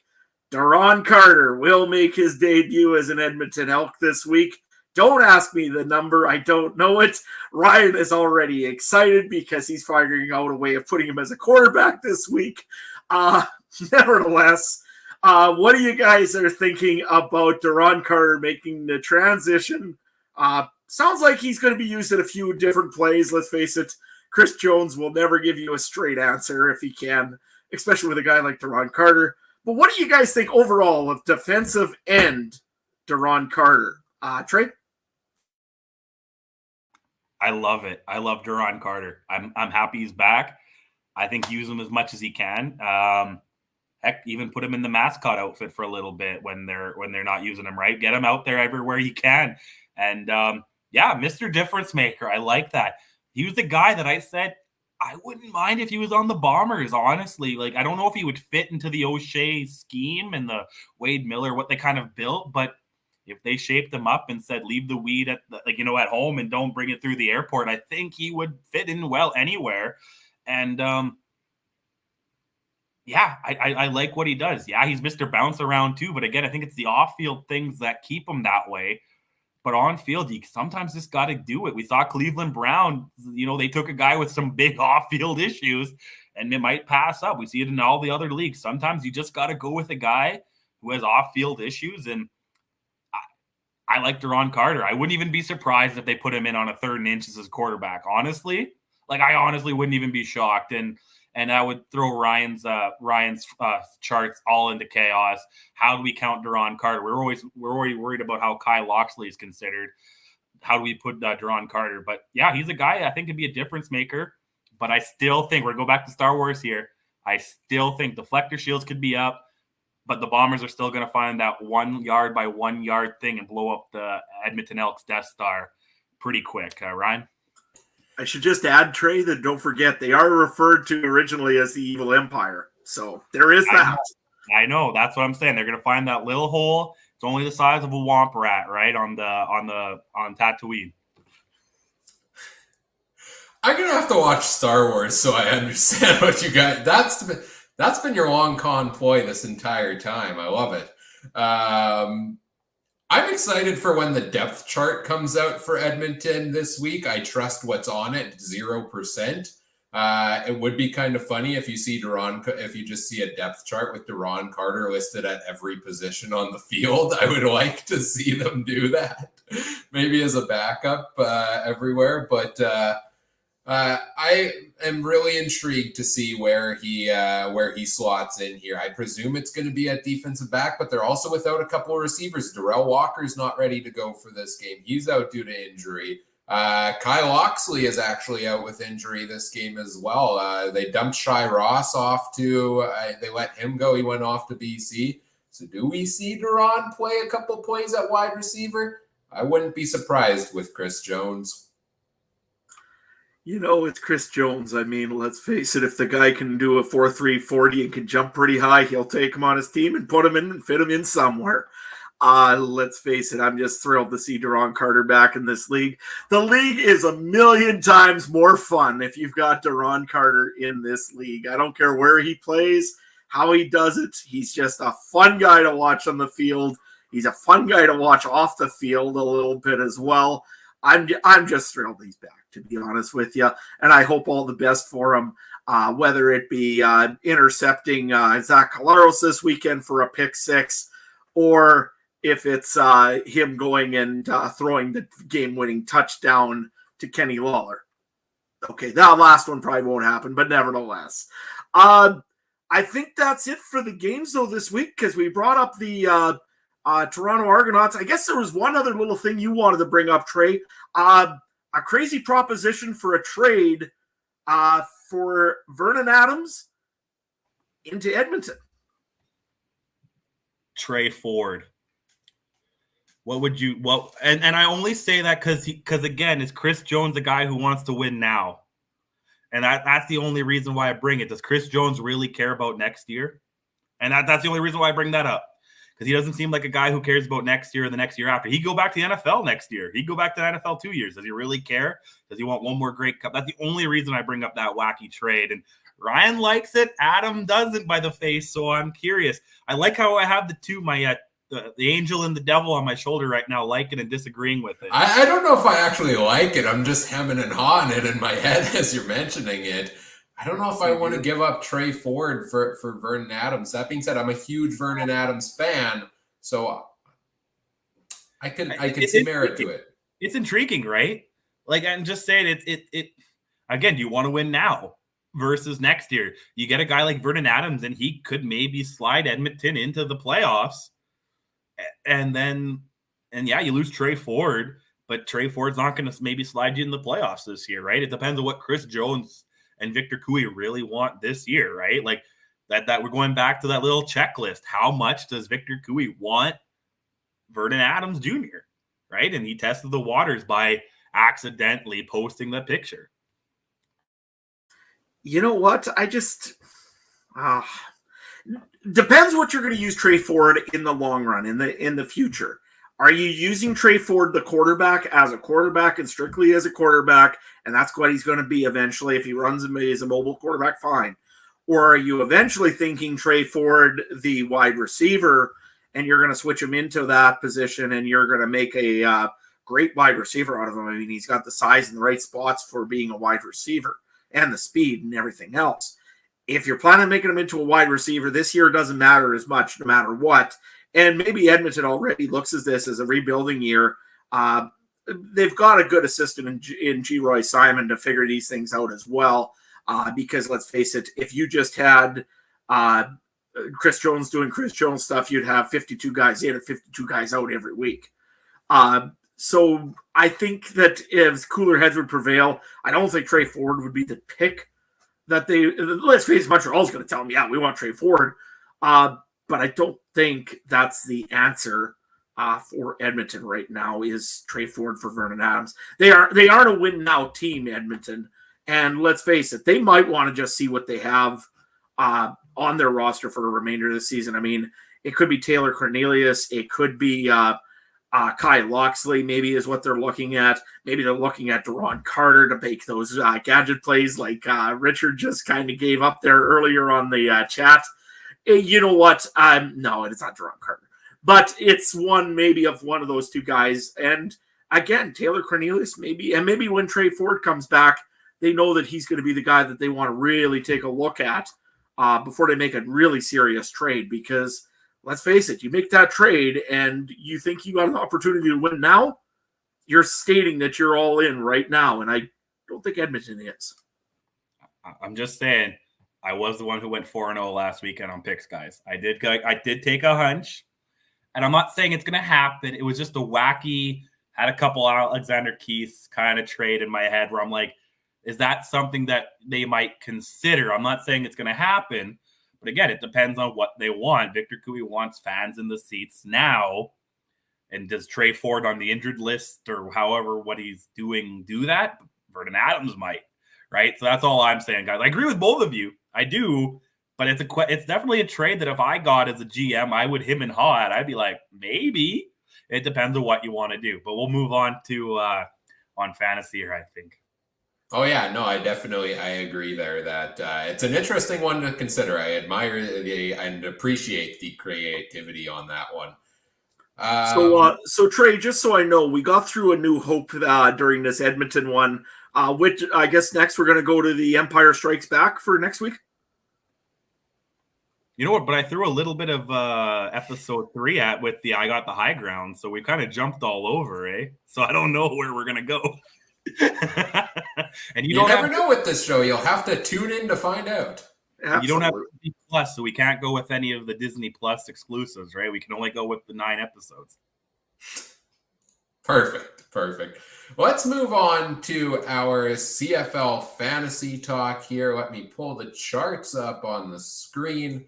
Duron Carter will make his debut as an Edmonton Elk this week. Don't ask me the number. I don't know it. Ryan is already excited because he's figuring out a way of putting him as a quarterback this week. Nevertheless, what do you guys are thinking about Duron Carter making the transition? Sounds like he's going to be used in a few different plays. Let's face it, Chris Jones will never give you a straight answer if he can, especially with a guy like Duron Carter. But what do you guys think overall of defensive end Duron Carter? Trey? I love it. I love Duron Carter. I'm happy he's back. I think use him as much as he can. Heck, even put him in the mascot outfit for a little bit when they're not using him, right? Get him out there everywhere you can. And Mr. Difference Maker. I like that. He was the guy that I said I wouldn't mind if he was on the Bombers, honestly. Like, I don't know if he would fit into the O'Shea scheme and the Wade Miller, what they kind of built, but if they shaped him up and said, leave the weed at home and don't bring it through the airport, I think he would fit in well anywhere. And I like what he does. Yeah, he's Mr. Bounce Around too. But again, I think it's the off-field things that keep him that way. But on field, you sometimes just got to do it. We saw Cleveland Brown, they took a guy with some big off-field issues and it might pass up. We see it in all the other leagues. Sometimes you just got to go with a guy who has off-field issues. And I like Duron Carter. I wouldn't even be surprised if they put him in on a 3rd and inches as quarterback. Honestly, I honestly wouldn't even be shocked. And I would throw Ryan's charts all into chaos. How do we count Duron Carter? We're already worried about how Kyle Loxley is considered. How do we put Duron Carter? But yeah, he's a guy I think could be a difference maker. But I still think we're going to go back to Star Wars here. I still think deflector shields could be up, but the Bombers are still going to find that 1 yard by 1 yard thing and blow up the Edmonton Elks Death Star pretty quick. Ryan? I should just add, Trey, that don't forget they are referred to originally as the Evil Empire. So there is that. I know. That's what I'm saying. They're going to find that little hole. It's only the size of a womp rat, right, on Tatooine. I'm gonna have to watch Star Wars so I understand what you got. That's been your long con ploy this entire time. I love it. I'm excited for when the depth chart comes out for Edmonton this week. I trust what's on it, 0%. It would be kind of funny if you just see a depth chart with Duron Carter listed at every position on the field. I would like to see them do that, maybe as a backup everywhere. But I am really intrigued to see where he slots in here. I presume it's going to be at defensive back, but they're also without a couple of receivers. Darrell Walker's not ready to go for this game. He's out due to injury. Kyle Loxley is actually out with injury this game as well. They dumped Shai Ross off they let him go. He went off to BC. So do we see Duron play a couple plays at wide receiver? I wouldn't be surprised with Chris Jones. It's Chris Jones. I mean, let's face it, if the guy can do a 4.3 40 and can jump pretty high, he'll take him on his team and put him in and fit him in somewhere. Let's face it, I'm just thrilled to see Duron Carter back in this league. The league is a million times more fun if you've got Duron Carter in this league. I don't care where he plays, how he does it. He's just a fun guy to watch on the field. He's a fun guy to watch off the field a little bit as well. I'm just thrilled he's back, to be honest with you, and I hope all the best for him, whether it be intercepting Zach Collaros this weekend for a pick 6, or if it's him going and throwing the game-winning touchdown to Kenny Lawler. Okay, that last one probably won't happen, but nevertheless. I think that's it for the games, though, this week, because we brought up the Toronto Argonauts. I guess there was one other little thing you wanted to bring up, Trey. A crazy proposition for a trade for Vernon Adams into Edmonton. Trey Ford. What would you? Well, and I only say that because again, is Chris Jones a guy who wants to win now? And that's the only reason why I bring it. Does Chris Jones really care about next year? And that's the only reason why I bring that up. Because he doesn't seem like a guy who cares about next year or the next year after. He'd go back to the NFL next year. He'd go back to the NFL 2 years. Does he really care? Does he want one more great cup? That's the only reason I bring up that wacky trade. And Ryan likes it. Adam doesn't by the face. So I'm curious. I like how I have the two, the angel and the devil on my shoulder right now, liking and disagreeing with it. I don't know if I actually like it. I'm just hemming and hawing it in my head as you're mentioning it. I don't know if I want to give up Trey Ford for Vernon Adams. That being said, I'm a huge Vernon Adams fan, so I can see merit to it. It's intriguing, right? Like, I'm just saying it again, do you want to win now versus next year? You get a guy like Vernon Adams and he could maybe slide Edmonton into the playoffs. And you lose Trey Ford, but Trey Ford's not going to maybe slide you in the playoffs this year, right? It depends on what Chris Jones and Victor Cooey really want this year, right? Like, that we're going back to that little checklist. How much does Victor Cooey want Vernon Adams Jr., right? And he tested the waters by accidentally posting the picture. You know what? I just depends what you're going to use Trey Ford in the long run, in the future. Are you using Trey Ford, the quarterback, as a quarterback and strictly as a quarterback, and that's what he's going to be eventually if he runs as a mobile quarterback? Fine. Or are you eventually thinking Trey Ford, the wide receiver, and you're going to switch him into that position and you're going to make a great wide receiver out of him? I mean, he's got the size and the right spots for being a wide receiver and the speed and everything else. If you're planning on making him into a wide receiver, this year doesn't matter as much no matter what. And maybe Edmonton already looks at this as a rebuilding year. They've got a good assistant in G. Roy Simon to figure these things out as well. Because let's face it, if you just had Chris Jones doing Chris Jones stuff, you'd have 52 guys in or 52 guys out every week. So I think that if cooler heads would prevail, I don't think Trey Ford would be the pick that let's face it, Montreal's going to tell them, yeah, we want Trey Ford. But I don't think that's the answer for Edmonton right now is Trey Ford for Vernon Adams. They aren't a win now team, Edmonton. And let's face it, they might want to just see what they have on their roster for the remainder of the season. I mean, it could be Taylor Cornelius. It could be Kai Loxley, maybe, is what they're looking at. Maybe they're looking at Deron Carter to make those gadget plays like Richard just kind of gave up there earlier on the chat. You know what? No, it's not Deron Carter. But it's maybe of one of those two guys. And again, Taylor Cornelius, maybe. And maybe when Trey Ford comes back, they know that he's going to be the guy that they want to really take a look at before they make a really serious trade. Because let's face it, you make that trade and you think you got an opportunity to win now, you're stating that you're all in right now. And I don't think Edmonton is. I'm just saying, I was the one who went 4-0 last weekend on picks, guys. I did take a hunch. And I'm not saying it's going to happen. It was just a wacky, had a couple Alexander Keith kind of trade in my head where I'm like, is that something that they might consider? I'm not saying it's going to happen, but again, it depends on what they want. Victor Cooey wants fans in the seats now. And does Trey Ford on the injured list or however what he's doing do that? Vernon Adams might, right? So that's all I'm saying, guys. I agree with both of you. I do, but it's definitely a trade that if I got as a GM, I would him and haw at. I'd be like, maybe. It depends on what you want to do. But we'll move on to on fantasy here, I think. Oh, yeah. No, I agree there that it's an interesting one to consider. I admire and appreciate the creativity on that one. So Trey, just so I know, we got through A New Hope during this Edmonton one, which I guess next we're going to go to the Empire Strikes Back for next week. You know what? But I threw a little bit of episode 3 with the I Got the High Ground, so we kind of jumped all over, eh? So I don't know where we're going to go. And you never know with this show. You'll have to tune in to find out. Absolutely. You don't have Disney Plus, so we can't go with any of the Disney Plus exclusives, right? We can only go with the 9 episodes. Perfect. Let's move on to our CFL fantasy talk here. Let me pull the charts up on the screen.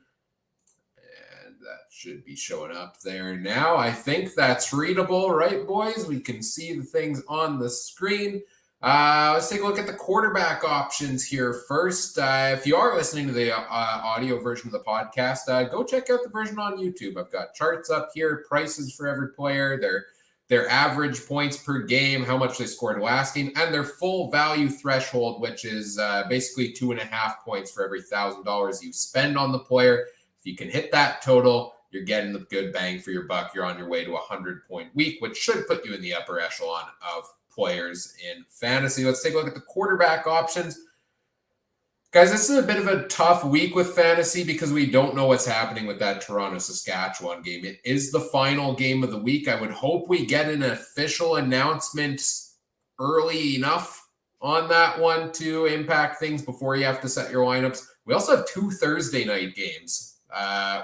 And that should be showing up there now. I think that's readable, right, boys? We can see the things on the screen. Let's take a look at the quarterback options here first. If you are listening to the audio version of the podcast, go check out the version on YouTube. I've got charts up here, prices for every player, their average points per game, how much they scored last game, and their full value threshold, which is basically 2.5 points for every $1,000 you spend on the player. If you can hit that total, you're getting the good bang for your buck. You're on your way to a 100-point week, which should put you in the upper echelon of players in fantasy. Let's take a look at the quarterback options. Guys, this is a bit of a tough week with fantasy because we don't know what's happening with that Toronto-Saskatchewan game. It is the final game of the week. I would hope we get an official announcement early enough on that one to impact things before you have to set your lineups. We also have 2 Thursday night games,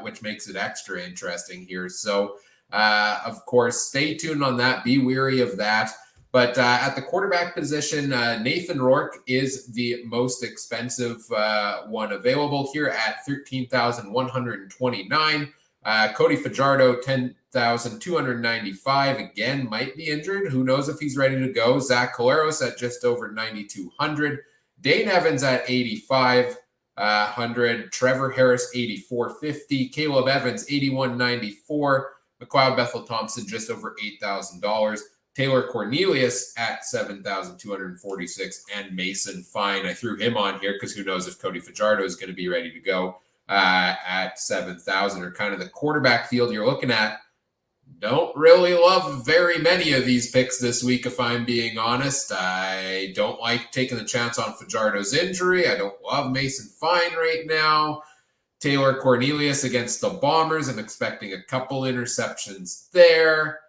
which makes it extra interesting here. So, of course, stay tuned on that. Be wary of that. But at the quarterback position, Nathan Rourke is the most expensive one available here at $13,129. Cody Fajardo, $10,295. Again, might be injured. Who knows if he's ready to go. Zach Collaros at just over $9,200. Dane Evans at $8,500. Trevor Harris, $8,450. Caleb Evans, $8,194. McLeod Bethel Thompson, just over $8,000. Taylor Cornelius at $7,246. And Mason Fine. I threw him on here because who knows if Cody Fajardo is going to be ready to go at $7,000, or kind of the quarterback field you're looking at. Don't really love very many of these picks this week, if I'm being honest. I don't like taking the chance on Fajardo's injury. I don't love Mason Fine right now. Taylor Cornelius against the Bombers. I'm expecting a couple interceptions there.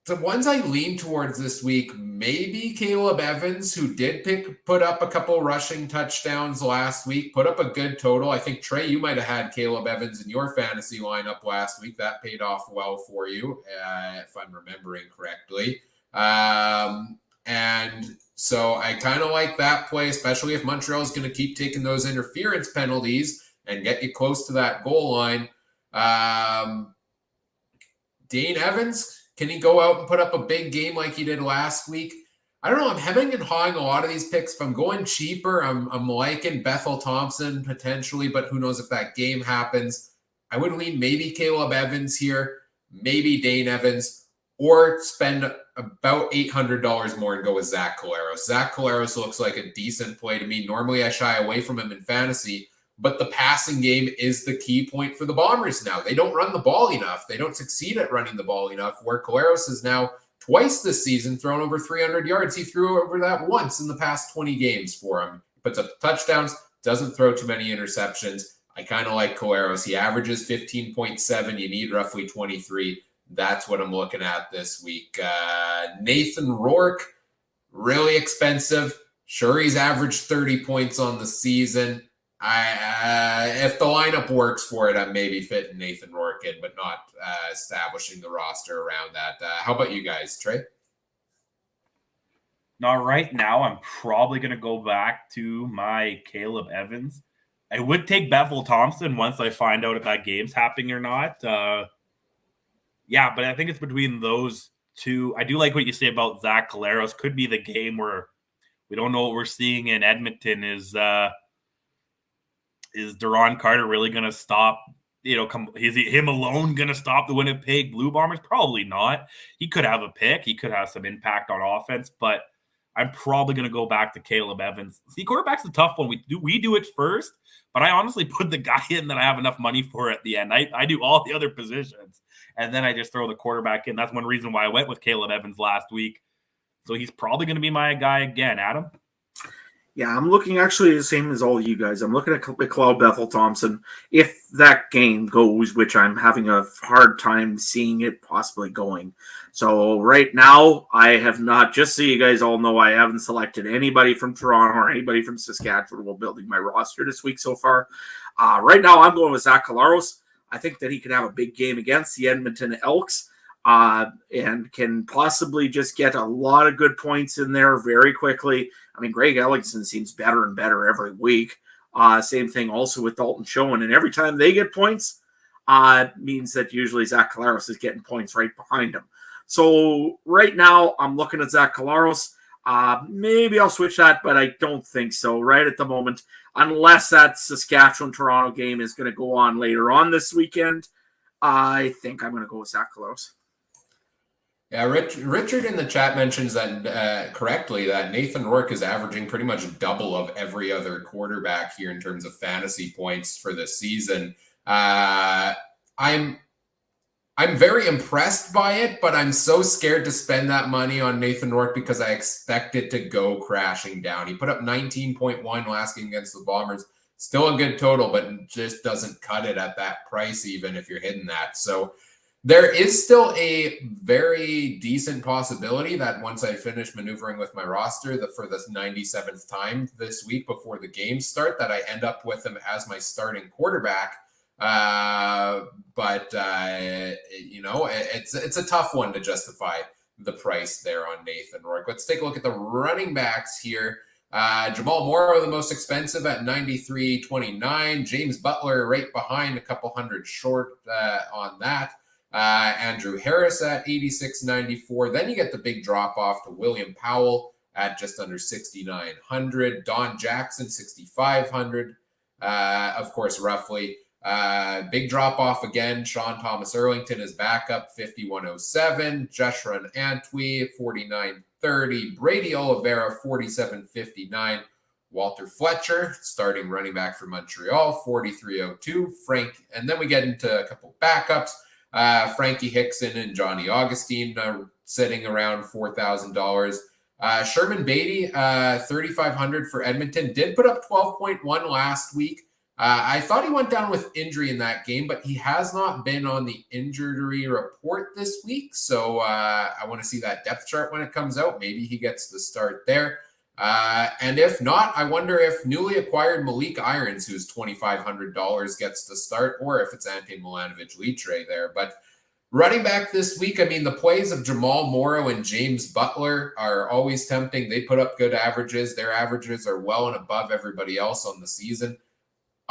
The ones I lean towards this week, maybe Caleb Evans, who did put up a couple rushing touchdowns last week, put up a good total. I think, Trey, you might have had Caleb Evans in your fantasy lineup last week. That paid off well for you, if I'm remembering correctly. And so I kind of like that play, especially if Montreal is going to keep taking those interference penalties and get you close to that goal line. Dane Evans, can he go out and put up a big game like he did last week? I don't know. I'm hemming and hawing a lot of these picks. If I'm going cheaper, I'm liking Bethel Thompson potentially, but who knows if that game happens. I would lean maybe Caleb Evans here, maybe Dane Evans, or spend about $800 more and go with Zach Collaros. Zach Collaros looks like a decent play to me. Normally I shy away from him in fantasy, but the passing game is the key point for the Bombers now. They don't run the ball enough. They don't succeed at running the ball enough, where Collaros has now twice this season thrown over 300 yards. He threw over that once in the past 20 games for him. He puts up touchdowns, doesn't throw too many interceptions. I kind of like Collaros. He averages 15.7. You need roughly 23. That's what I'm looking at this week. Nathan Rourke, really expensive. Sure, he's averaged 30 points on the season. If the lineup works for it, I'm maybe fitting Nathan Rourke in, but not establishing the roster around that. How about you guys, Trey? Now, right now, I'm probably going to go back to my Caleb Evans. I would take Bethel Thompson once I find out if that game's happening or not. Yeah, but I think it's between those two. I do like what you say about Zach Collaros. Could be the game where we don't know what we're seeing in Edmonton. Is Duron Carter really going to stop? Is him alone going to stop the Winnipeg Blue Bombers? Probably not. He could have a pick. He could have some impact on offense, but I'm probably going to go back to Caleb Evans. See, quarterback's a tough one. We do it first, but I honestly put the guy in that I have enough money for at the end. I do all the other positions, and then I just throw the quarterback in. That's one reason why I went with Caleb Evans last week. So he's probably going to be my guy again. Adam? Yeah, I'm looking actually the same as all you guys. I'm looking at McLeod Bethel Thompson. If that game goes, which I'm having a hard time seeing it possibly going. So right now, I have not, just so you guys all know, I haven't selected anybody from Toronto or anybody from Saskatchewan while building my roster this week so far. Right now, I'm going with Zach Collaros. I think that he could have a big game against the Edmonton Elks. And can possibly just get a lot of good points in there very quickly. I mean, Greg Ellingson seems better and better every week. Same thing also with Dalton Schoen. And every time they get points, means that usually Zach Collaros is getting points right behind him. So right now, I'm looking at Zach Collaros. Maybe I'll switch that, but I don't think so right at the moment, unless that Saskatchewan-Toronto game is going to go on later on this weekend. I think I'm going to go with Zach Collaros. Yeah, Richard in the chat mentions that correctly that Nathan Rourke is averaging pretty much double of every other quarterback here in terms of fantasy points for the season. I'm very impressed by it, but I'm so scared to spend that money on Nathan Rourke because I expect it to go crashing down. He put up 19.1 last game against the Bombers. Still a good total, but just doesn't cut it at that price, even if you're hitting that. So there is still a very decent possibility that once I finish maneuvering with my roster for the 97th time this week before the games start, that I end up with him as my starting quarterback. But it's a tough one to justify. the price there on Nathan Rourke. Let's take a look at the running backs here. Jamal Morrow, the most expensive at $93.29. James Butler right behind, a couple hundred short on that. Andrew Harris at $86.94. Then you get the big drop off to William Powell at just under $6,900. Don Jackson, $6,500. Of course, roughly. Big drop off again. Sean Thomas Erlington is back up, $5,107. Jeshurun Antwi, $49.30. Brady Oliveira, $47.59. Walter Fletcher, starting running back for Montreal, $43.02. And then we get into a couple backups. Frankie Hickson and Johnny Augustine sitting around $4,000. Sherman Beatty, $3,500 for Edmonton, did put up 12.1 last week. I thought he went down with injury in that game, but he has not been on the injury report this week. So I want to see that depth chart when it comes out. Maybe he gets the start there. And if not, I wonder if newly acquired Malik Irons, who's $2,500, gets the start, or if it's Ante Milanovic-Litre there. But running back this week, I mean, the plays of Jamal Morrow and James Butler are always tempting. They put up good averages. Their averages are well and above everybody else on the season.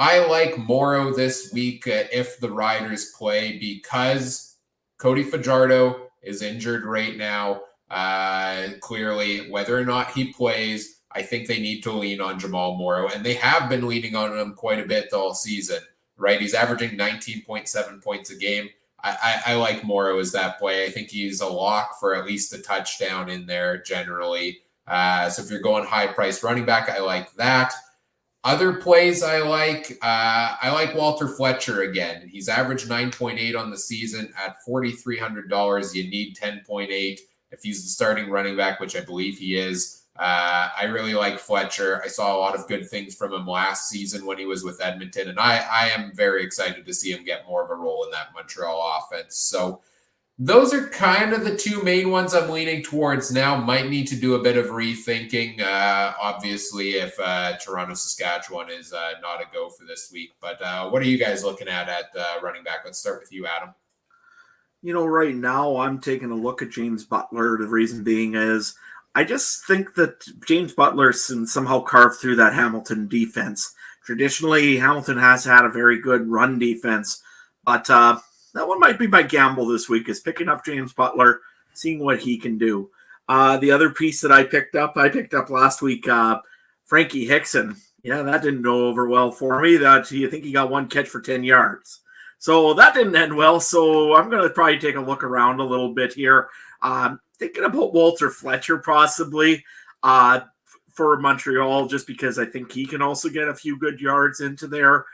I like Morrow this week if the Riders play, because Cody Fajardo is injured right now. Clearly, whether or not he plays, I think they need to lean on Jamal Morrow, and they have been leaning on him quite a bit all season, right? He's averaging 19.7 points a game. I like Morrow as that play. I think he's a lock for at least a touchdown in there generally. So if you're going high-priced running back, I like that. Other plays I like Walter Fletcher again. He's averaged 9.8 on the season at $4,300. You need 10.8 if he's the starting running back, which I believe he is. I really like Fletcher. I saw a lot of good things from him last season when he was with Edmonton, and I am very excited to see him get more of a role in that Montreal offense. So those are kind of the two main ones I'm leaning towards now. Might need to do a bit of rethinking, obviously, if Toronto, Saskatchewan is not a go for this week. But what are you guys looking at running back? Let's start with you, Adam. You know, right now I'm taking a look at James Butler. The reason being is I just think that James Butler can somehow carve through that Hamilton defense. Traditionally, Hamilton has had a very good run defense, but that one might be my gamble this week, is picking up James Butler, seeing what he can do. The other piece that I picked up last week, Frankie Hickson. Yeah, that didn't go over well for me. I think he got one catch for 10 yards. So that didn't end well. So I'm going to probably take a look around a little bit here. Thinking about Walter Fletcher possibly for Montreal, just because I think he can also get a few good yards into there.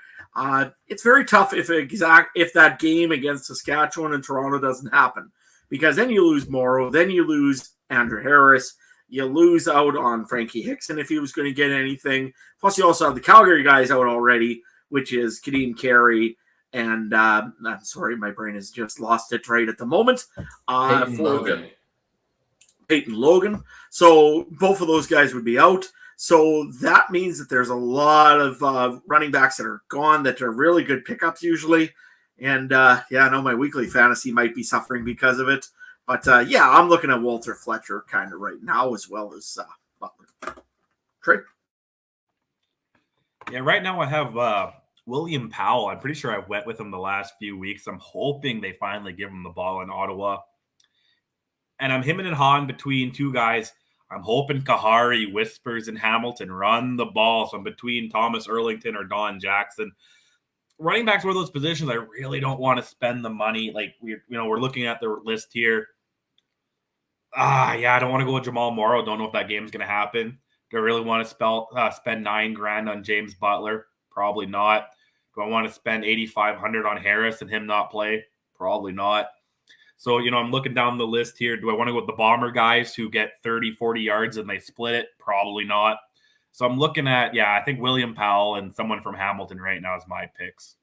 It's very tough if that game against Saskatchewan and Toronto doesn't happen, because then you lose Morrow, then you lose Andrew Harris, you lose out on Frankie Hickson if he was going to get anything. Plus, you also have the Calgary guys out already, which is Kadeem Carey and I'm sorry, my brain has just lost it right at the moment. Peyton Logan. So both of those guys would be out. So that means that there's a lot of running backs that are gone that are really good pickups usually. And I know my weekly fantasy might be suffering because of it. But I'm looking at Walter Fletcher kind of right now, as well as Butler. Trey? Yeah, right now I have William Powell. I'm pretty sure I went with him the last few weeks. I'm hoping they finally give him the ball in Ottawa. And I'm hemming and hawing between two guys. I'm hoping Kahari whispers in Hamilton, run the ball. So I'm between Thomas Erlington or Don Jackson. Running backs were those positions I really don't want to spend the money. Like we're looking at the list here. I don't want to go with Jamal Morrow. Don't know if that game's going to happen. Do I really want to spend $9,000 on James Butler? Probably not. Do I want to spend $8,500 on Harris and him not play? Probably not. So, I'm looking down the list here. Do I want to go with the Bomber guys who get 30, 40 yards and they split it? Probably not. So I'm looking at, I think William Powell and someone from Hamilton right now is my picks.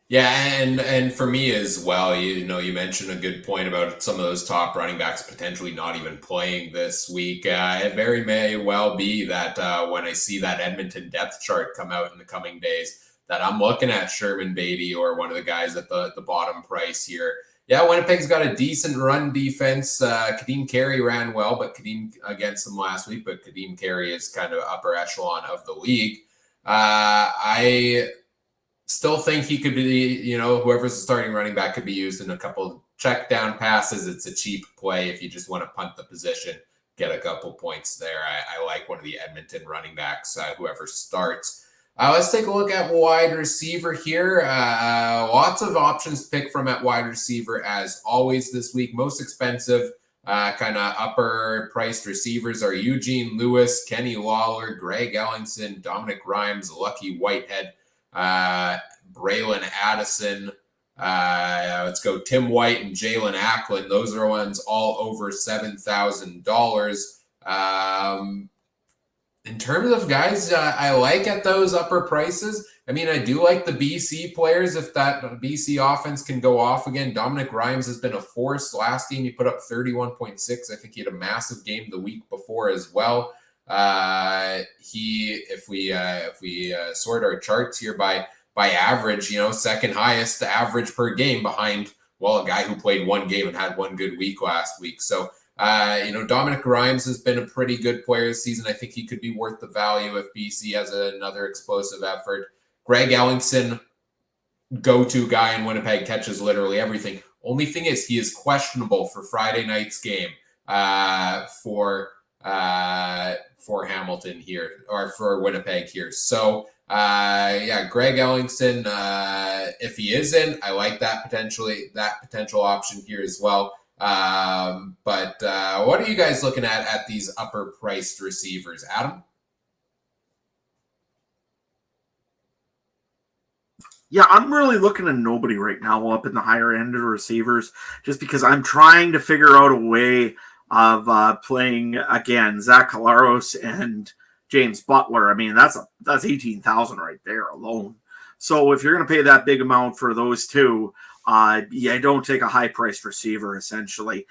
Yeah, and for me as well, you mentioned a good point about some of those top running backs potentially not even playing this week. It very may well be that when I see that Edmonton depth chart come out in the coming days, that I'm looking at Sherman Beatty or one of the guys at the bottom price here. Yeah, Winnipeg's got a decent run defense. Kadeem Carey ran well, but Kadeem against them last week. But Kadeem Carey is kind of upper echelon of the league. I still think he could be, whoever's the starting running back could be used in a couple check down passes. It's a cheap play if you just want to punt the position, get a couple points there. I like one of the Edmonton running backs, whoever starts. Let's take a look at wide receiver here. Lots of options to pick from at wide receiver as always this week. Most expensive, kind of upper priced receivers are Eugene Lewis, Kenny Lawler, Greg Ellingson, Dominic Rhymes, Lucky Whitehead, Braylon Addison. Let's go Tim White and Jalen Acklin. Those are ones all over $7,000. In terms of guys I like at those upper prices, I mean, I do like the BC players. If that BC offense can go off again, Dominic Rhymes has been a force. Last game, he put up 31.6. I think he had a massive game the week before as well. If we sort our charts here by average, second highest average per game behind, a guy who played one game and had one good week last week. So, Dominic Rhymes has been a pretty good player this season. I think he could be worth the value if BC has another explosive effort. Greg Ellingson, go-to guy in Winnipeg, catches literally everything. Only thing is he is questionable for Friday night's game for Hamilton here, or for Winnipeg here. So, Greg Ellingson, if he is in, I like that potential option here as well. But what are you guys looking at these upper priced receivers, Adam? Yeah, I'm really looking at nobody right now up in the higher end of the receivers, just because I'm trying to figure out a way of playing again Zach Collaros and James Butler. I mean, that's $18,000 right there alone. So if you're going to pay that big amount for those two, don't take a high-priced receiver, essentially.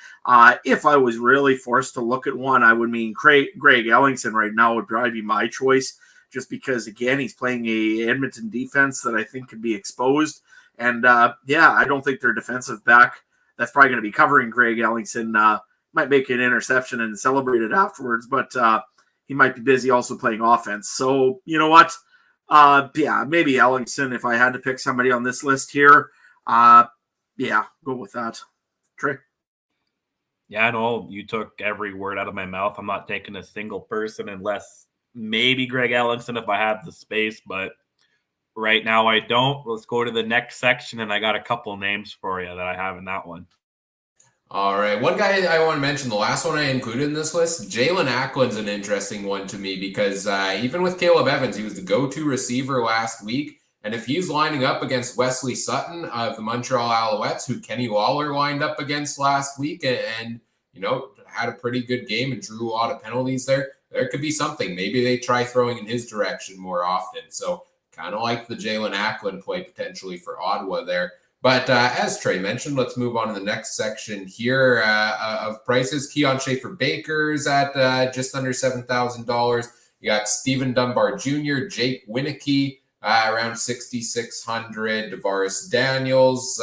If I was really forced to look at one, I would mean Greg Ellingson right now would probably be my choice, just because, again, he's playing a Edmonton defense that I think could be exposed. And, I don't think their defensive back that's probably going to be covering Greg Ellingson might make an interception and celebrate it afterwards, but he might be busy also playing offense. So, you know what? Maybe Ellingson if I had to pick somebody on this list here. Go with that. Trey? Yeah, I know you took every word out of my mouth. I'm not taking a single person unless maybe Greg Ellingson if I have the space, but right now I don't. Let's go to the next section, and I got a couple names for you that I have in that one. All right. One guy I want to mention, the last one I included in this list, Jalen Acklin's an interesting one to me because even with Caleb Evans, he was the go-to receiver last week. And if he's lining up against Wesley Sutton of the Montreal Alouettes, who Kenny Lawler lined up against last week and had a pretty good game and drew a lot of penalties there could be something. Maybe they try throwing in his direction more often. So kind of like the Jalen Acklin play potentially for Ottawa there. But as Trey mentioned, let's move on to the next section here of prices. Keon Schaefer-Baker's at just under $7,000. You got Stephen Dunbar Jr., Jake Winicky, around $6,600. Davaris Daniels,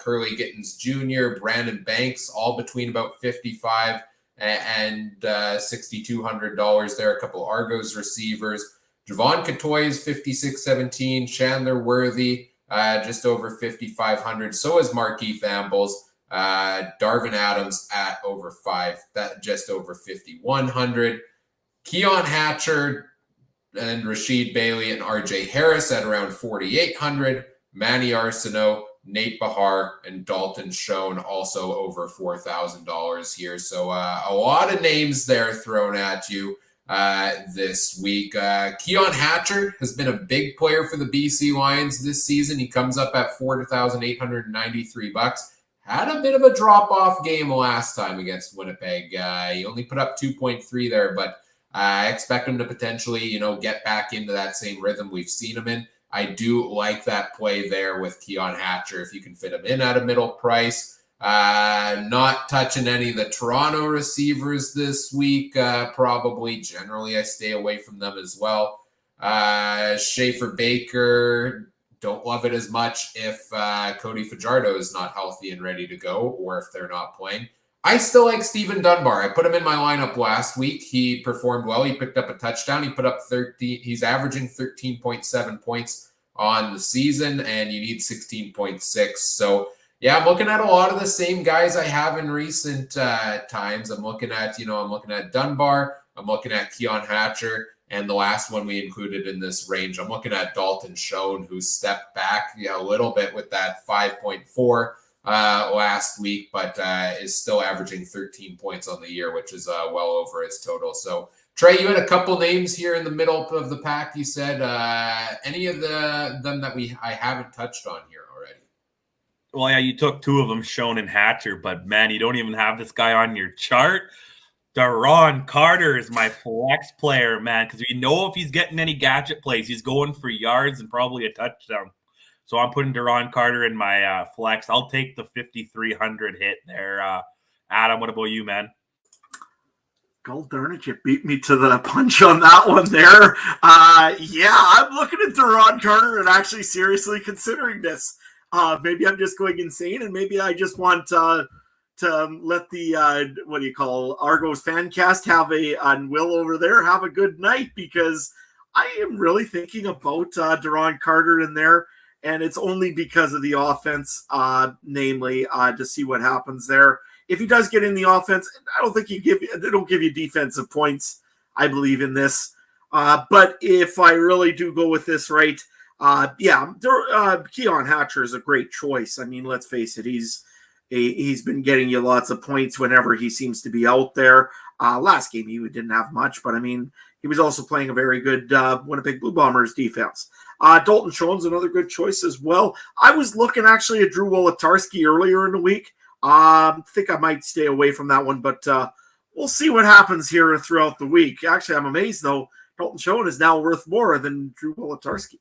Curly Gittins Jr., Brandon Banks, all between about $5,500 and $6,200 there. A couple Argos receivers. Javon Catoy's $5,617. Chandler Worthy, just over $5,500. So is Markeith Ambles. Darvin Adams at just over $5,100. Keon Hatcher and Rashid Bailey and RJ Harris at around $4,800. Manny Arsenault, Nate Bahar, and Dalton Schoen also over $4,000 here. So a lot of names there thrown at you this week. Keon Hatcher has been a big player for the BC Lions this season. He comes up at $4,893. Had a bit of a drop-off game last time against Winnipeg. He only put up 2.3 there, but I expect him to potentially, get back into that same rhythm we've seen him in. I do like that play there with Keon Hatcher if you can fit him in at a middle price. Not touching any of the Toronto receivers this week. Probably generally I stay away from them as well. Schaefer-Baker, Don't love it as much if Cody Fajardo is not healthy and ready to go, or if they're not playing. I still like Stephen Dunbar. I put him in my lineup last week. He performed well. He picked up a touchdown. He put up 13. He's averaging 13.7 points on the season, and you need 16.6. So, yeah, I'm looking at a lot of the same guys I have in recent times. I'm looking at Dunbar. I'm looking at Keon Hatcher. And the last one we included in this range, I'm looking at Dalton Schoen, who stepped back a little bit with that 5.4 last week, but is still averaging 13 points on the year, which is well over his total. So, Trey, you had a couple names here in the middle of the pack. You said any of them that I haven't touched on here already? Well, yeah, you took two of them, Schoen and Hatcher, but man, you don't even have this guy on your chart. Daron Carter is my flex player, man, because we know if he's getting any gadget plays, he's going for yards and probably a touchdown. So I'm putting Daron Carter in my flex. I'll take the 5,300 hit there. Adam, what about you, man? God darn it, you beat me to the punch on that one there. Yeah, I'm looking at Daron Carter and actually seriously considering this. Maybe I'm just going insane, and maybe I just want to let the Argos fan cast have and Will over there have a good night, because I am really thinking about Daron Carter in there, and it's only because of the offense, namely to see what happens there. If he does get in the offense, I don't think they don't give you defensive points. I believe in this, but if I really do go with this right, Keon Hatcher is a great choice. I mean, let's face it, he's been getting you lots of points whenever he seems to be out there. Last game, he didn't have much, but I mean, he was also playing a very good Winnipeg Blue Bombers defense. Dalton Schoen's another good choice as well. I was looking actually at Drew Wolodarski earlier in the week. I think I might stay away from that one, but we'll see what happens here throughout the week. Actually, I'm amazed, though. Dalton Schoen is now worth more than Drew Wolodarski.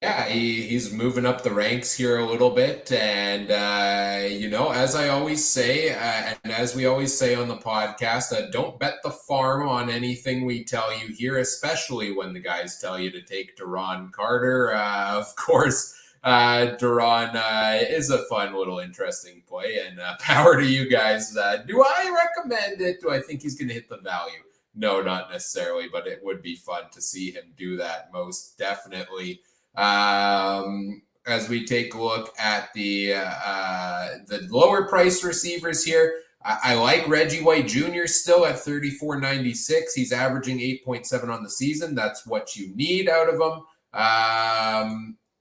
Yeah, he's moving up the ranks here a little bit. And, as I always say, and as we always say on the podcast, don't bet the farm on anything we tell you here, especially when the guys tell you to take Daron Carter. Of course, Daron is a fun little interesting play, and power to you guys. Do I recommend it? Do I think he's going to hit the value? No, not necessarily, but it would be fun to see him do that, most definitely. As we take a look at the lower price receivers here, I like Reggie White Jr. still at $34.96. He's averaging 8.7 on the season. That's what you need out of him.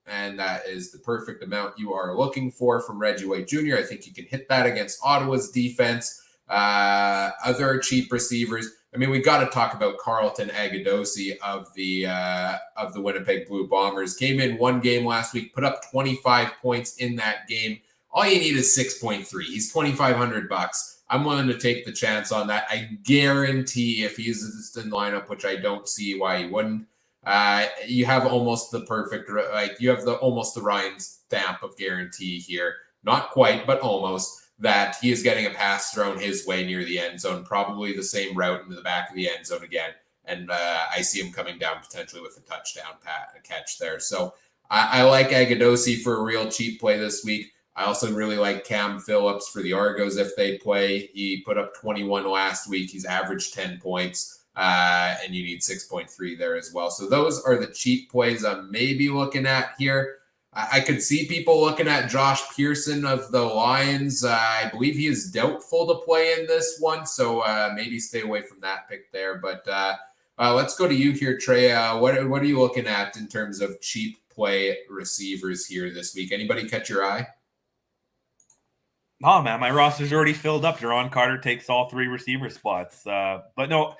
And that is the perfect amount you are looking for from Reggie White Jr. I think you can hit that against Ottawa's defense. Other cheap receivers. I mean, we got to talk about Carlton Agudosi of the Winnipeg Blue Bombers. Came in one game last week, put up 25 points in that game. All you need is 6.3. He's $2,500. I'm willing to take the chance on that. I guarantee if he's in the lineup, which I don't see why he wouldn't, you have almost the perfect, almost the Ryan stamp of guarantee here. Not quite, but almost. That he is getting a pass thrown his way near the end zone, probably the same route into the back of the end zone again. And I see him coming down potentially with a touchdown catch there. So I like Agudosi for a real cheap play this week. I also really like Cam Phillips for the Argos if they play. He put up 21 last week. He's averaged 10 points, and you need 6.3 there as well. So those are the cheap plays I'm maybe looking at here. I could see people looking at Josh Pearson of the Lions. I believe he is doubtful to play in this one, so maybe stay away from that pick there. But let's go to you here, Trey. What are you looking at in terms of cheap play receivers here this week? Anybody catch your eye? Oh, man, my roster's already filled up. Daron Carter takes all three receiver spots. But no,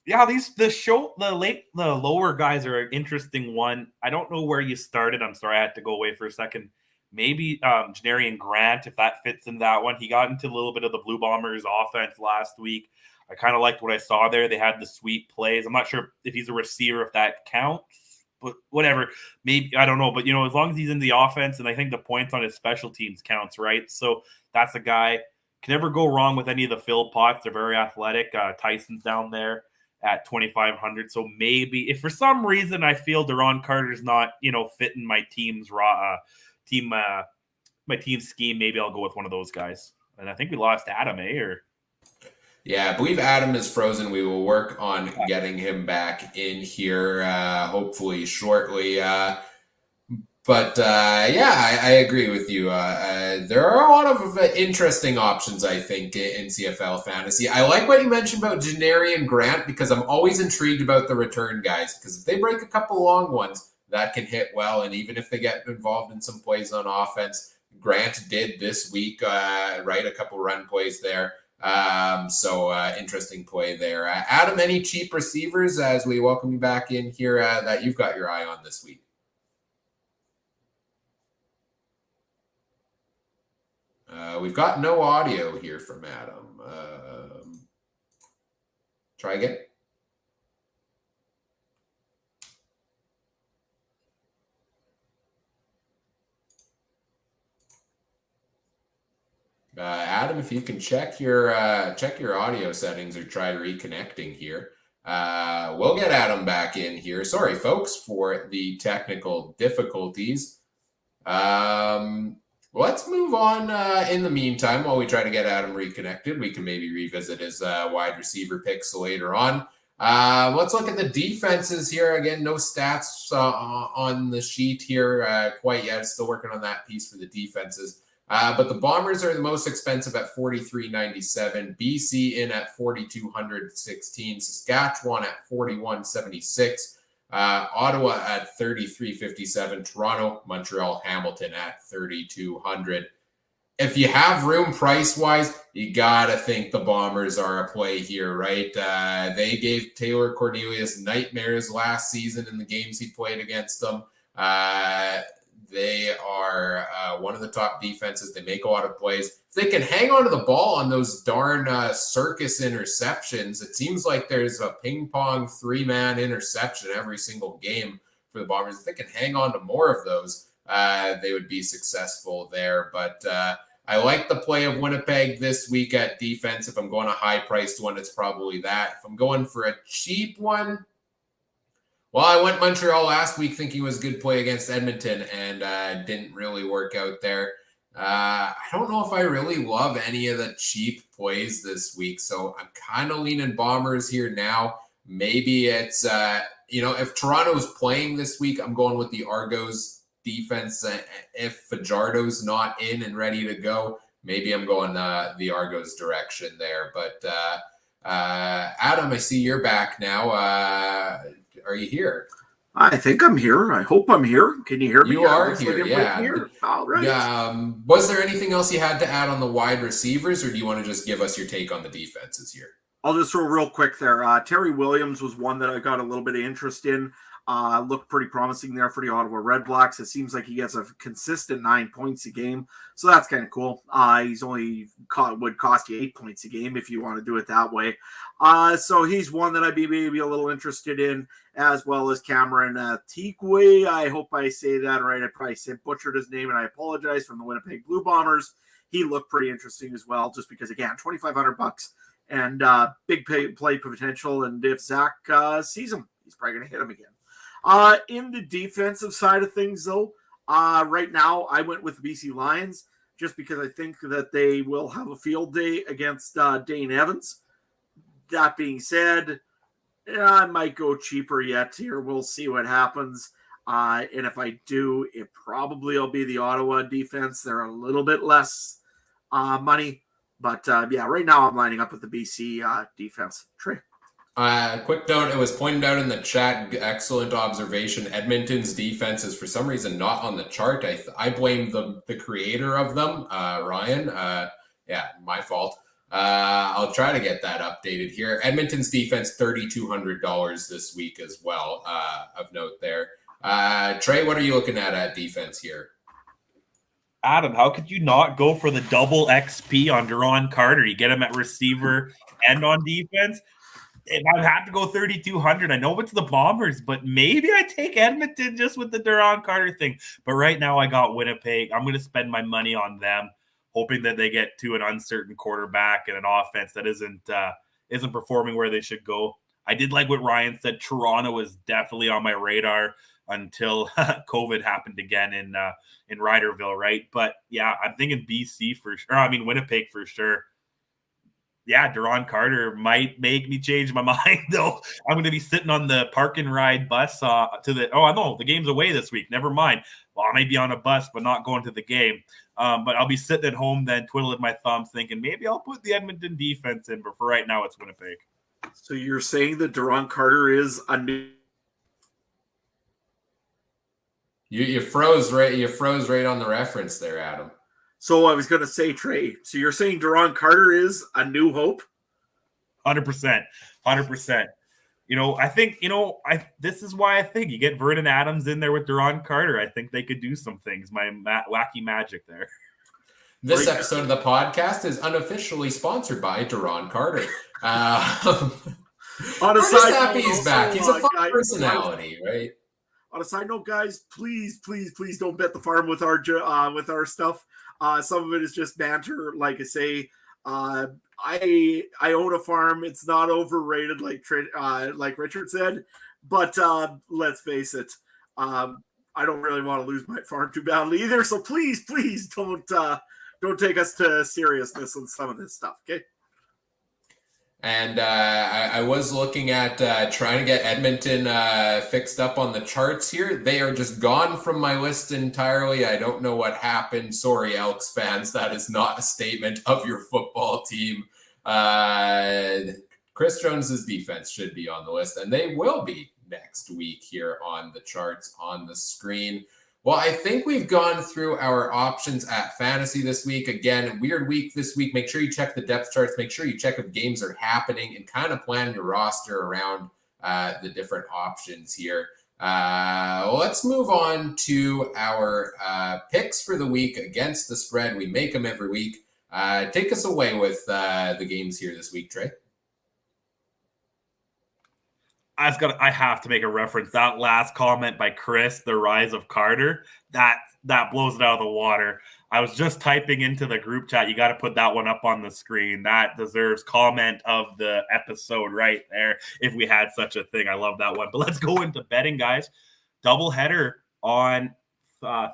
yeah, the lower guys are an interesting one. I don't know where you started. I'm sorry, I had to go away for a second. Maybe Janarian Grant, if that fits in that one. He got into a little bit of the Blue Bombers offense last week. I kind of liked what I saw there. They had the sweet plays. I'm not sure if he's a receiver, if that counts, but whatever. Maybe, I don't know. But, as long as he's in the offense, and I think the points on his special teams counts, right? So that's a guy. Can never go wrong with any of the Phil Potts. They're very athletic. Tyson's down there. at 2,500. So maybe if for some reason I feel Duron Carter's not, fitting my team's my team scheme, maybe I'll go with one of those guys. And I think we lost Adam, or yeah, I believe Adam is frozen. We will work on getting him back in here, hopefully shortly. But I agree with you. There are a lot of interesting options, I think, in CFL Fantasy. I like what you mentioned about Janarian Grant, because I'm always intrigued about the return guys, because if they break a couple long ones, that can hit well. And even if they get involved in some plays on offense, Grant did this week, right? A couple run plays there. So interesting play there. Adam, any cheap receivers as we welcome you back in here that you've got your eye on this week? We've got no audio here from Adam. Try again. Adam, if you can check your audio settings or try reconnecting here. We'll get Adam back in here. Sorry, folks, for the technical difficulties. Let's move on in the meantime while we try to get Adam reconnected. We can maybe revisit his wide receiver picks later on. Let's look at the defenses here. Again, no stats on the sheet here quite yet. Still working on that piece for the defenses. But the Bombers are the most expensive at $43.97. BC in at $4,216. Saskatchewan at $41.76. Ottawa at $33.57. Toronto, Montreal, Hamilton at $3,200. If you have room price-wise, you got to think the Bombers are a play here, right? They gave Taylor Cornelius nightmares last season in the games he played against them. They are one of the top defenses. They make a lot of plays. If they can hang on to the ball on those darn circus interceptions, it seems like there's a ping-pong three-man interception every single game for the Bombers. If they can hang on to more of those, they would be successful there. But I like the play of Winnipeg this week at defense. If I'm going a high-priced one, it's probably that. If I'm going for a cheap one, well, I went Montreal last week thinking it was a good play against Edmonton, and didn't really work out there. I don't know if I really love any of the cheap plays this week, so I'm kind of leaning Bombers here now. Maybe it's, if Toronto's playing this week, I'm going with the Argos defense. If Fajardo's not in and ready to go, maybe I'm going the Argos direction there. But Adam, I see you're back now. Are you here? I think I'm here. I hope I'm here. Can you hear me? You are here, yeah. Here. All right. Was there anything else you had to add on the wide receivers, or do you want to just give us your take on the defenses here? I'll just throw real quick there. Terry Williams was one that I got a little bit of interest in. Looked pretty promising there for the Ottawa Redblacks. It seems like he gets a consistent 9 points a game, so that's kind of cool. He's only would cost you 8 points a game if you want to do it that way. So he's one that I'd be maybe a little interested in, as well as Cameron Tikwe. I hope I say that right. I probably butchered his name, and I apologize, from the Winnipeg Blue Bombers. He looked pretty interesting as well, just because, again, $2,500 and big play potential. And if Zach sees him, he's probably going to hit him again. In the defensive side of things, though, right now I went with the BC Lions just because I think that they will have a field day against Dane Evans. That being said, I might go cheaper yet here. We'll see what happens. And if I do, it probably will be the Ottawa defense. They're a little bit less money. But, right now I'm lining up with the BC defense. Trey. Quick note, it was pointed out in the chat, excellent observation. Edmonton's defense is for some reason not on the chart. I blame the creator of them, Ryan. My fault. I'll try to get that updated here. Edmonton's defense, $3,200 this week as well, of note there. Trey, what are you looking at defense here? Adam, how could you not go for the double XP on Duron Carter? You get him at receiver and on defense. If I have to go 3,200, I know it's the Bombers, but maybe I take Edmonton just with the Duron Carter thing. But right now I got Winnipeg. I'm going to spend my money on them, hoping that they get to an uncertain quarterback and an offense that isn't performing where they should go. I did like what Ryan said. Toronto was definitely on my radar until COVID happened again in Riderville, right? But yeah, I'm thinking BC for sure. I mean, Winnipeg for sure. Yeah, Duron Carter might make me change my mind, though. I'm going to be sitting on the park and ride bus to the – oh, I know, the game's away this week. Never mind. Well, I might be on a bus, but not going to the game. But I'll be sitting at home then twiddling my thumbs thinking maybe I'll put the Edmonton defense in. But for right now, it's Winnipeg. So you're saying that Duron Carter is a new – You froze right. You froze right on the reference there, Adam. So I was going to say, Trey, so you're saying Duron Carter is a new hope? 100%. I think, this is why I think you get Vernon Adams in there with Duron Carter. I think they could do some things. My wacky magic there. This episode of the podcast is unofficially sponsored by Duron Carter. I'm just happy he's back. He's a fun personality, right? On a side note, guys, please don't bet the farm with our stuff. Some of it is just banter. Like I say, I own a farm. It's not overrated, like Richard said. But let's face it, I don't really want to lose my farm too badly either. So please don't take us to seriousness on some of this stuff, okay? And I was looking at trying to get Edmonton fixed up on the charts here. They are just gone from my list entirely. I don't know what happened. Sorry, Elks fans. That is not a statement of your football team. Chris Jones's defense should be on the list, and they will be next week here on the charts on the screen. Well, I think we've gone through our options at fantasy this week. Again, weird week this week. Make sure you check the depth charts. Make sure you check if games are happening and kind of plan your roster around the different options here. Let's move on to our picks for the week against the spread. We make them every week. Take us away with the games here this week, Trey. I have to make a reference. That last comment by Chris, the rise of Carter, that blows it out of the water. I was just typing into the group chat. You got to put that one up on the screen. That deserves comment of the episode right there if we had such a thing. I love that one. But let's go into betting, guys. Doubleheader on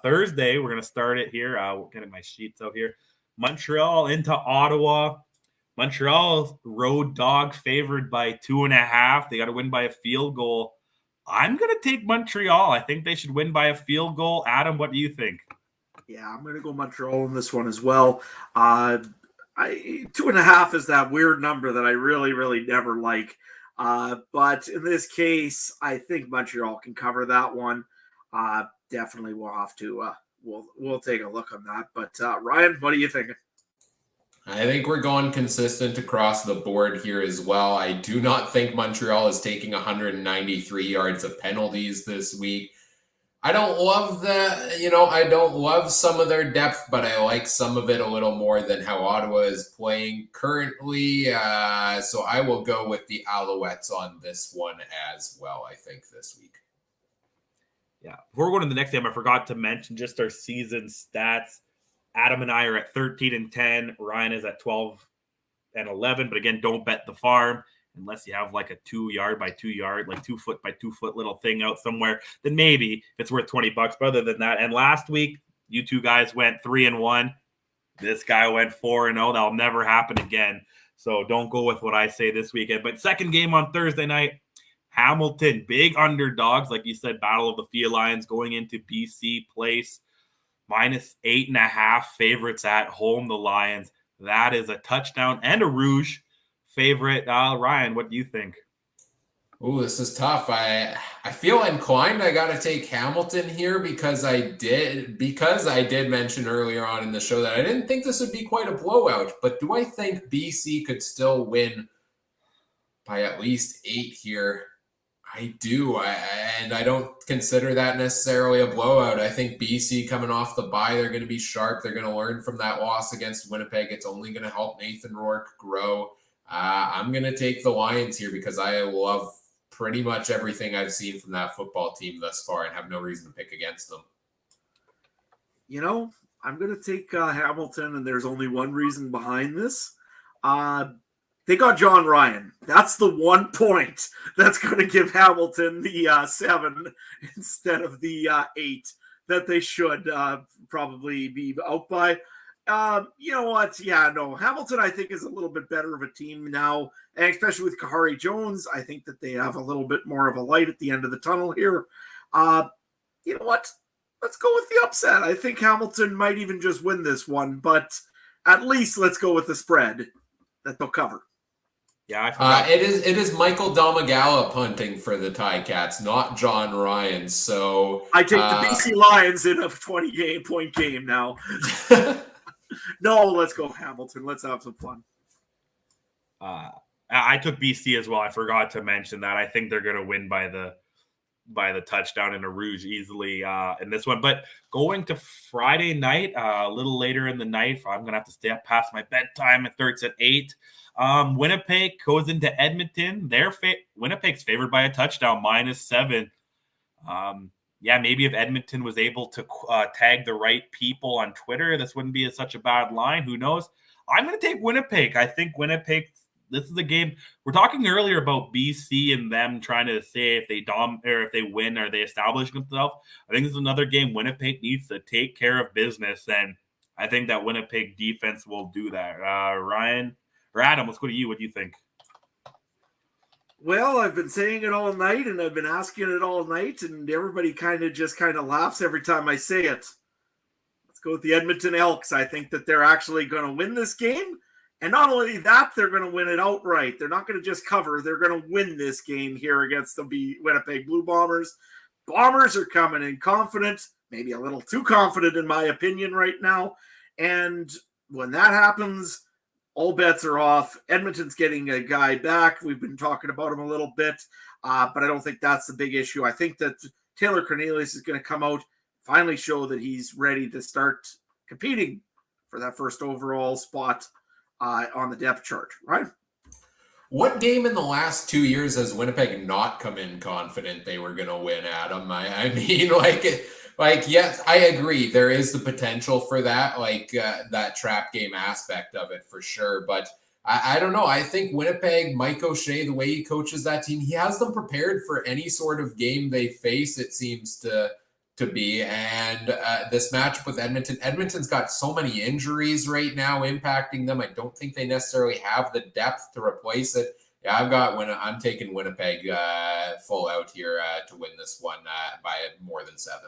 Thursday. We're going to start it here. Getting my sheets out here. Montreal into Ottawa. Montreal road dog favored by 2.5. They got to win by a field goal. I'm going to take Montreal. I think they should win by a field goal. Adam, what do you think? Yeah, I'm going to go Montreal in this one as well. 2.5 is that weird number that I really, really never like. But in this case, I think Montreal can cover that one. Definitely we'll have to we'll take a look on that. But Ryan, what are you thinking? I think we're going consistent across the board here as well. I do not think Montreal is taking 193 yards of penalties this week. I don't love I don't love some of their depth, but I like some of it a little more than how Ottawa is playing currently. So I will go with the Alouettes on this one as well, I think, this week. Yeah. Before we're going to the next game, I forgot to mention just our season stats. Adam and I are at 13-10. Ryan is at 12-11. But again, don't bet the farm unless you have like a 2 yard by 2 yard, like 2 foot by 2 foot little thing out somewhere. Then maybe it's worth $20. But other than that, and last week you two guys went 3-1. This guy went 4-0. That'll never happen again. So don't go with what I say this weekend. But second game on Thursday night, Hamilton, big underdogs, like you said, Battle of the Felines going into BC Place. -8.5 favorites at home, the Lions. That is a touchdown and a rouge favorite. Ryan, what do you think? Oh, this is tough. I feel inclined. I got to take Hamilton here because I did mention earlier on in the show that I didn't think this would be quite a blowout. But do I think BC could still win by at least 8 here? I do, and I don't consider that necessarily a blowout. I think BC coming off the bye, they're going to be sharp. They're going to learn from that loss against Winnipeg. It's only going to help Nathan Rourke grow. I'm going to take the Lions here because I love pretty much everything I've seen from that football team thus far and have no reason to pick against them. I'm going to take Hamilton, and there's only one reason behind this. They got John Ryan. That's the one point that's going to give Hamilton the 7 instead of the 8 that they should probably be out by. You know what? Yeah, no. Hamilton, I think, is a little bit better of a team now, and especially with Kahari Jones, I think that they have a little bit more of a light at the end of the tunnel here. You know what? Let's go with the upset. I think Hamilton might even just win this one, but at least let's go with the spread that they'll cover. Yeah, it is Michael Domagala punting for the Ticats, not John Ryan. So I take the BC Lions in a 20-point game now. No, let's go Hamilton. Let's have some fun. I took BC as well. I forgot to mention that. I think they're going to win by the touchdown in a Rouge easily in this one. But going to Friday night, a little later in the night, I'm going to have to stay up past my bedtime. It starts at 8. Winnipeg goes into Edmonton. Winnipeg's favored by a touchdown, -7. Yeah, maybe if Edmonton was able to tag the right people on Twitter, this wouldn't be such a bad line. Who knows? I'm going to take Winnipeg. I think Winnipeg, this is a game. We're talking earlier about BC and them trying to say if they win, are they establishing themselves? I think this is another game Winnipeg needs to take care of business, and I think that Winnipeg defense will do that. Ryan or Adam, let's go to you. What do you think? Well, I've been saying it all night, and I've been asking it all night, and everybody kind of laughs every time I say it. Let's go with the Edmonton Elks. I think that they're actually going to win this game, and not only that, they're going to win it outright. They're not going to just cover. They're going to win this game here against the Winnipeg Blue Bombers. Bombers are coming in confident, maybe a little too confident in my opinion right now, and when that happens, all bets are off. Edmonton's getting a guy back. We've been talking about him a little bit, but I don't think that's the big issue. I think that Taylor Cornelius is going to come out, finally show that he's ready to start competing for that first overall spot on the depth chart, right? What game in the last 2 years has Winnipeg not come in confident they were going to win, Adam? I mean, yes, I agree. There is the potential for that, that trap game aspect of it for sure. But I don't know. I think Winnipeg, Mike O'Shea, the way he coaches that team, he has them prepared for any sort of game they face, it seems to be. And this matchup with Edmonton's got so many injuries right now impacting them. I don't think they necessarily have the depth to replace it. Yeah, I'm taking Winnipeg full out here to win this one by more than 7.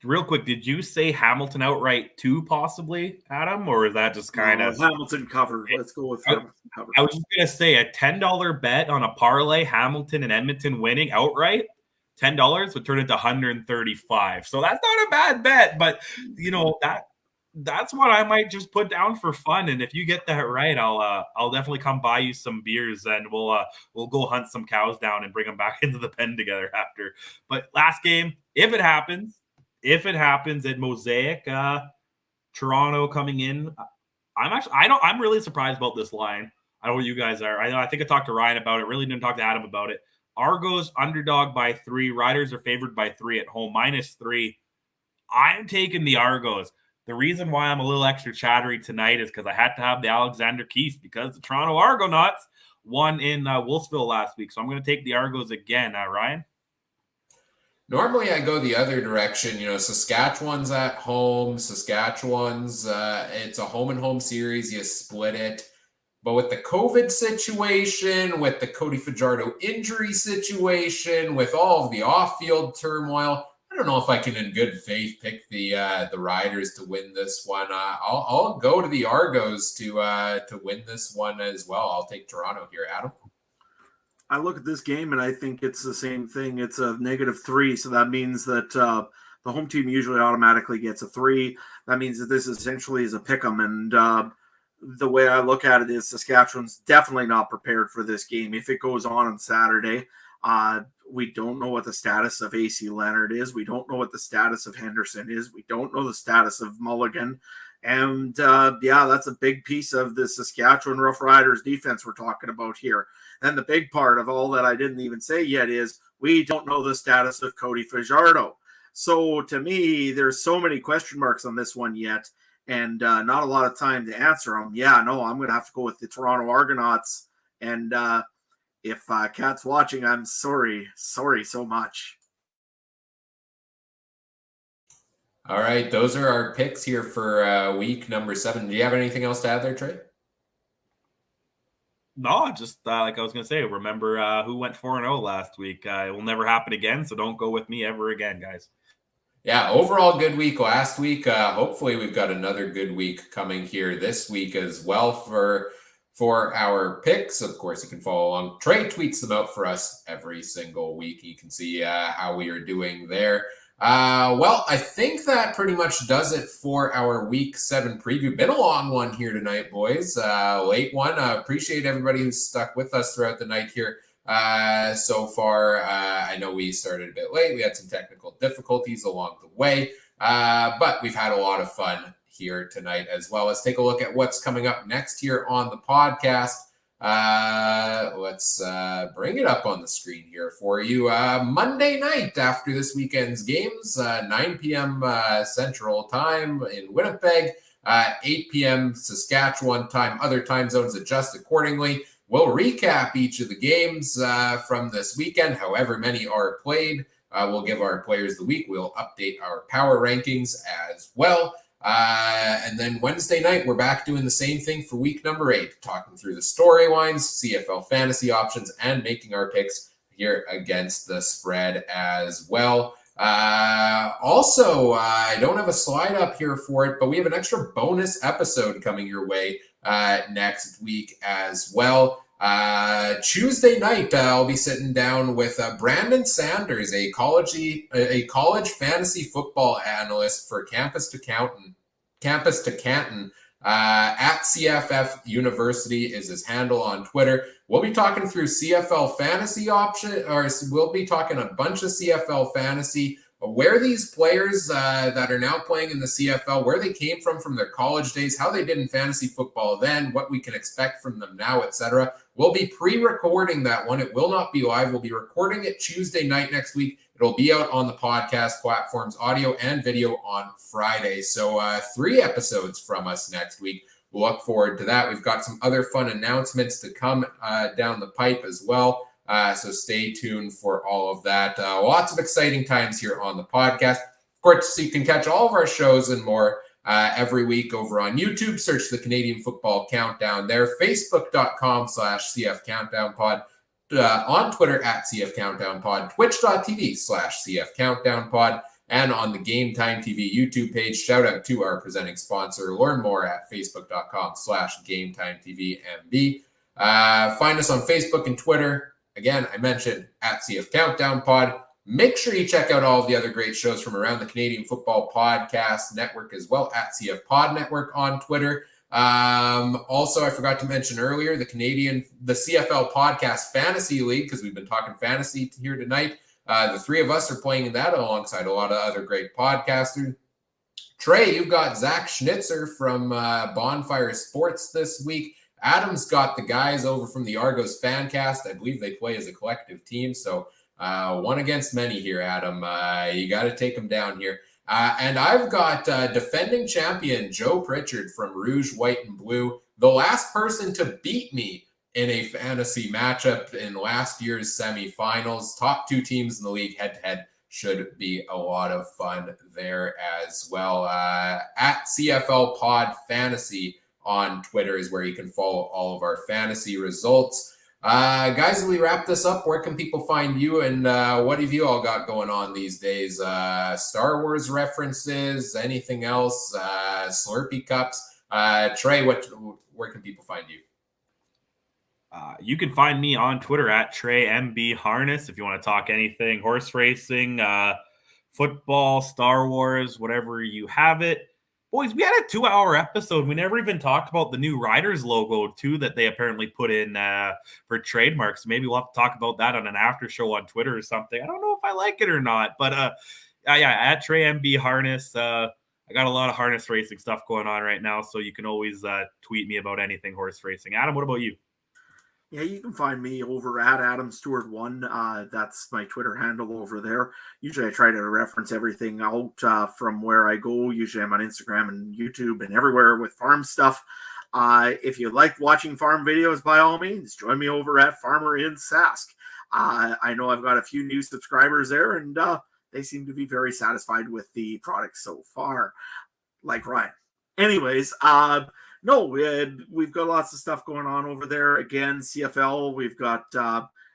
Real quick, did you say Hamilton outright too, possibly, Adam? Or is that just kind of Hamilton covered? Let's go with Hamilton covered. I was just going to say a $10 bet on a parlay, Hamilton and Edmonton winning outright, $10 would turn into $135. So that's not a bad bet, but that's what I might just put down for fun. And if you get that right, I'll definitely come buy you some beers and we'll go hunt some cows down and bring them back into the pen together after. But last game, if it happens at Mosaic, Toronto coming in, I'm really surprised about this line. I don't know what you guys are. I think I talked to Ryan about it. Really didn't talk to Adam about it. Argos underdog by 3. Riders are favored by 3 at home, -3. I'm taking the Argos. The reason why I'm a little extra chattery tonight is because I had to have the Alexander Keith because the Toronto Argonauts won in Wolfsville last week. So I'm going to take the Argos again. Ryan? Normally I go the other direction. Saskatchewan's at home. It's a home and home series. You split it. But with the COVID situation, with the Cody Fajardo injury situation, with all of the off-field turmoil, I don't know if I can in good faith pick the Riders to win this one. I'll go to the Argos to win this one as well. I'll take Toronto here, Adam. I look at this game and I think it's the same thing. It's a -3, so that means that the home team usually automatically gets a 3. That means that this essentially is a pick'em, and the way I look at it is Saskatchewan's definitely not prepared for this game. If it goes on Saturday, we don't know what the status of AC Leonard is. We don't know what the status of Henderson is. We don't know the status of Mulligan. And that's a big piece of the Saskatchewan Roughriders defense we're talking about here. And the big part of all that I didn't even say yet is we don't know the status of Cody Fajardo. So to me, there's so many question marks on this one yet. and not a lot of time to answer them. Yeah, no, I'm going to have to go with the Toronto Argonauts. And if Kat's watching, I'm sorry so much. All right, those are our picks here for week number 7. Do you have anything else to add there, Trey? No, just like I was going to say, remember who went 4-0 last week. It will never happen again, so don't go with me ever again, guys. Yeah, overall good week last week. Hopefully we've got another good week coming here this week as well for our picks. Of course, you can follow along. Trey tweets them out for us every single week. You can see how we are doing there. Well, I think that pretty much does it for our week 7 preview. Been a long one here tonight, boys. Late one. Appreciate everybody who's stuck with us throughout the night here. So far, I know we started a bit late. We had some technical difficulties along the way, but we've had a lot of fun here tonight as well. Let's take a look at what's coming up next here on the podcast. Let's bring it up on the screen here for you. Monday night after this weekend's games, 9 p.m. Central Time in Winnipeg, 8 p.m. Saskatchewan time. Other time zones adjust accordingly. We'll recap each of the games from this weekend, however many are played. We'll give our players the week. We'll update our power rankings as well. And then Wednesday night, we're back doing the same thing for week number 8, talking through the storylines, CFL fantasy options, and making our picks here against the spread as well. Also, I don't have a slide up here for it, but we have an extra bonus episode coming your way next week as well. Tuesday night, I'll be sitting down with Brandon Sanders, a college fantasy football analyst for Campus to Canton. At CFF University is his handle on Twitter. We'll be talking through CFL fantasy option, or we'll be talking a bunch of CFL fantasy, where these players that are now playing in the CFL, where they came from their college days, how they did in fantasy football then, what we can expect from them now, etc. We'll be pre-recording that one. It will not be live. We'll be recording it Tuesday night next week. It'll be out on the podcast platforms, audio and video, on Friday. So 3 episodes from us next week. We'll look forward to that. We've got some other fun announcements to come down the pipe as well. So stay tuned for all of that. Lots of exciting times here on the podcast. Of course, so you can catch all of our shows and more every week over on YouTube. Search the Canadian Football Countdown there. Facebook.com/CF Countdown Pod. On Twitter at CF Countdown Pod. Twitch.tv/CF Countdown Pod. And on the Game Time TV YouTube page. Shout out to our presenting sponsor. Learn more at Facebook.com/GameTimeTVMB. Find us on Facebook and Twitter. Again, I mentioned at CF Countdown Pod. Make sure you check out all of the other great shows from around the Canadian Football Podcast Network as well, at CF Pod Network on Twitter. Also, I forgot to mention earlier, the CFL Podcast Fantasy League, because we've been talking fantasy here tonight. The 3 of us are playing in that alongside a lot of other great podcasters. Trey, you've got Zach Schnitzer from Bonfire Sports this week. Adam's got the guys over from the Argos Fancast. I believe they play as a collective team. So one against many here, Adam. You got to take them down here. And I've got defending champion Joe Pritchard from Rouge, White, and Blue. The last person to beat me in a fantasy matchup in last year's semifinals. Top 2 teams in the league head-to-head. Should be a lot of fun there as well. At CFL Pod Fantasy on Twitter is where you can follow all of our fantasy results. Guys, as we wrap this up, where can people find you, and what have you all got going on these days? Star Wars references, anything else? Slurpee cups? Trey, where can people find you? You can find me on Twitter at TreyMBHarness if you want to talk anything horse racing, football, Star Wars, whatever you have it. Boys, we had a 2-hour episode. We never even talked about the new Riders logo, too, that they apparently put in for trademarks. Maybe we'll have to talk about that on an after show on Twitter or something. I don't know if I like it or not. But, yeah, at TreyMBHarness. I got a lot of harness racing stuff going on right now, so you can always tweet me about anything horse racing. Adam, what about you? Yeah, you can find me over at Adam Stewart 1. That's my Twitter handle over there. Usually I try to reference everything out from where I go. Usually I'm on Instagram and YouTube and everywhere with farm stuff. If you like watching farm videos, by all means, join me over at Farmer in Sask. I know I've got a few new subscribers there, and they seem to be very satisfied with the product so far, like Ryan. Anyways, no, we've got lots of stuff going on over there. Again, CFL, we've got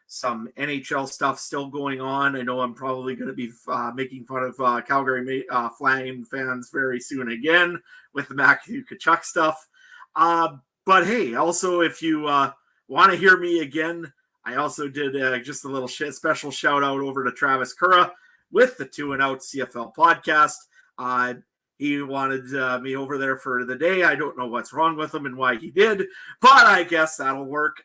some NHL stuff still going on. I know I'm probably going to be making fun of Calgary Flame fans very soon again with the Matthew Tkachuk stuff. But hey, also, if you want to hear me again, I also did just a little special shout out over to Travis Curra with the 2 and Out CFL podcast. He wanted me over there for the day. I don't know what's wrong with him and why he did, but I guess that'll work.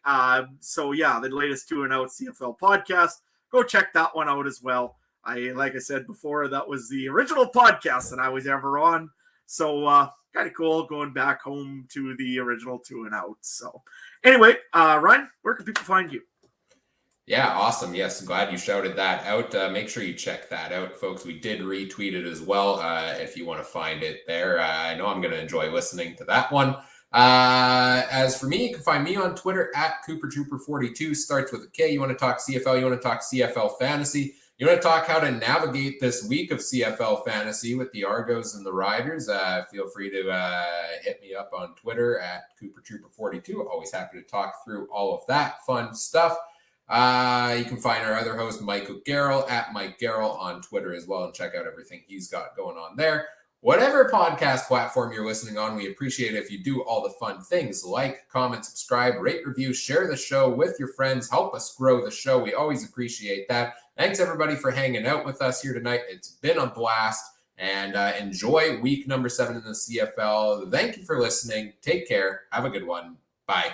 So yeah, the latest 2 and Out CFL podcast. Go check that one out as well. Like I said before, that was the original podcast that I was ever on. So kind of cool going back home to the original 2 and Out. So anyway, Ryan, where can people find you? Yeah, awesome. Yes, glad you shouted that out. Make sure you check that out, folks. We did retweet it as well if you want to find it there. I know I'm going to enjoy listening to that one. As for me, you can find me on Twitter at CooperTrooper42. Starts with a K. You want to talk CFL, you want to talk CFL Fantasy. You want to talk how to navigate this week of CFL Fantasy with the Argos and the Riders. Feel free to hit me up on Twitter at CooperTrooper42. Always happy to talk through all of that fun stuff. You can find our other host, Mike O'Garrell, at Mike Garrell on Twitter as well, and check out everything he's got going on there. Whatever podcast platform you're listening on, we appreciate it if you do all the fun things like, comment, subscribe, rate, review, share the show with your friends, help us grow the show. We always appreciate that. Thanks, everybody, for hanging out with us here tonight. It's been a blast, and enjoy week number 7 in the CFL. Thank you for listening. Take care. Have a good one. Bye.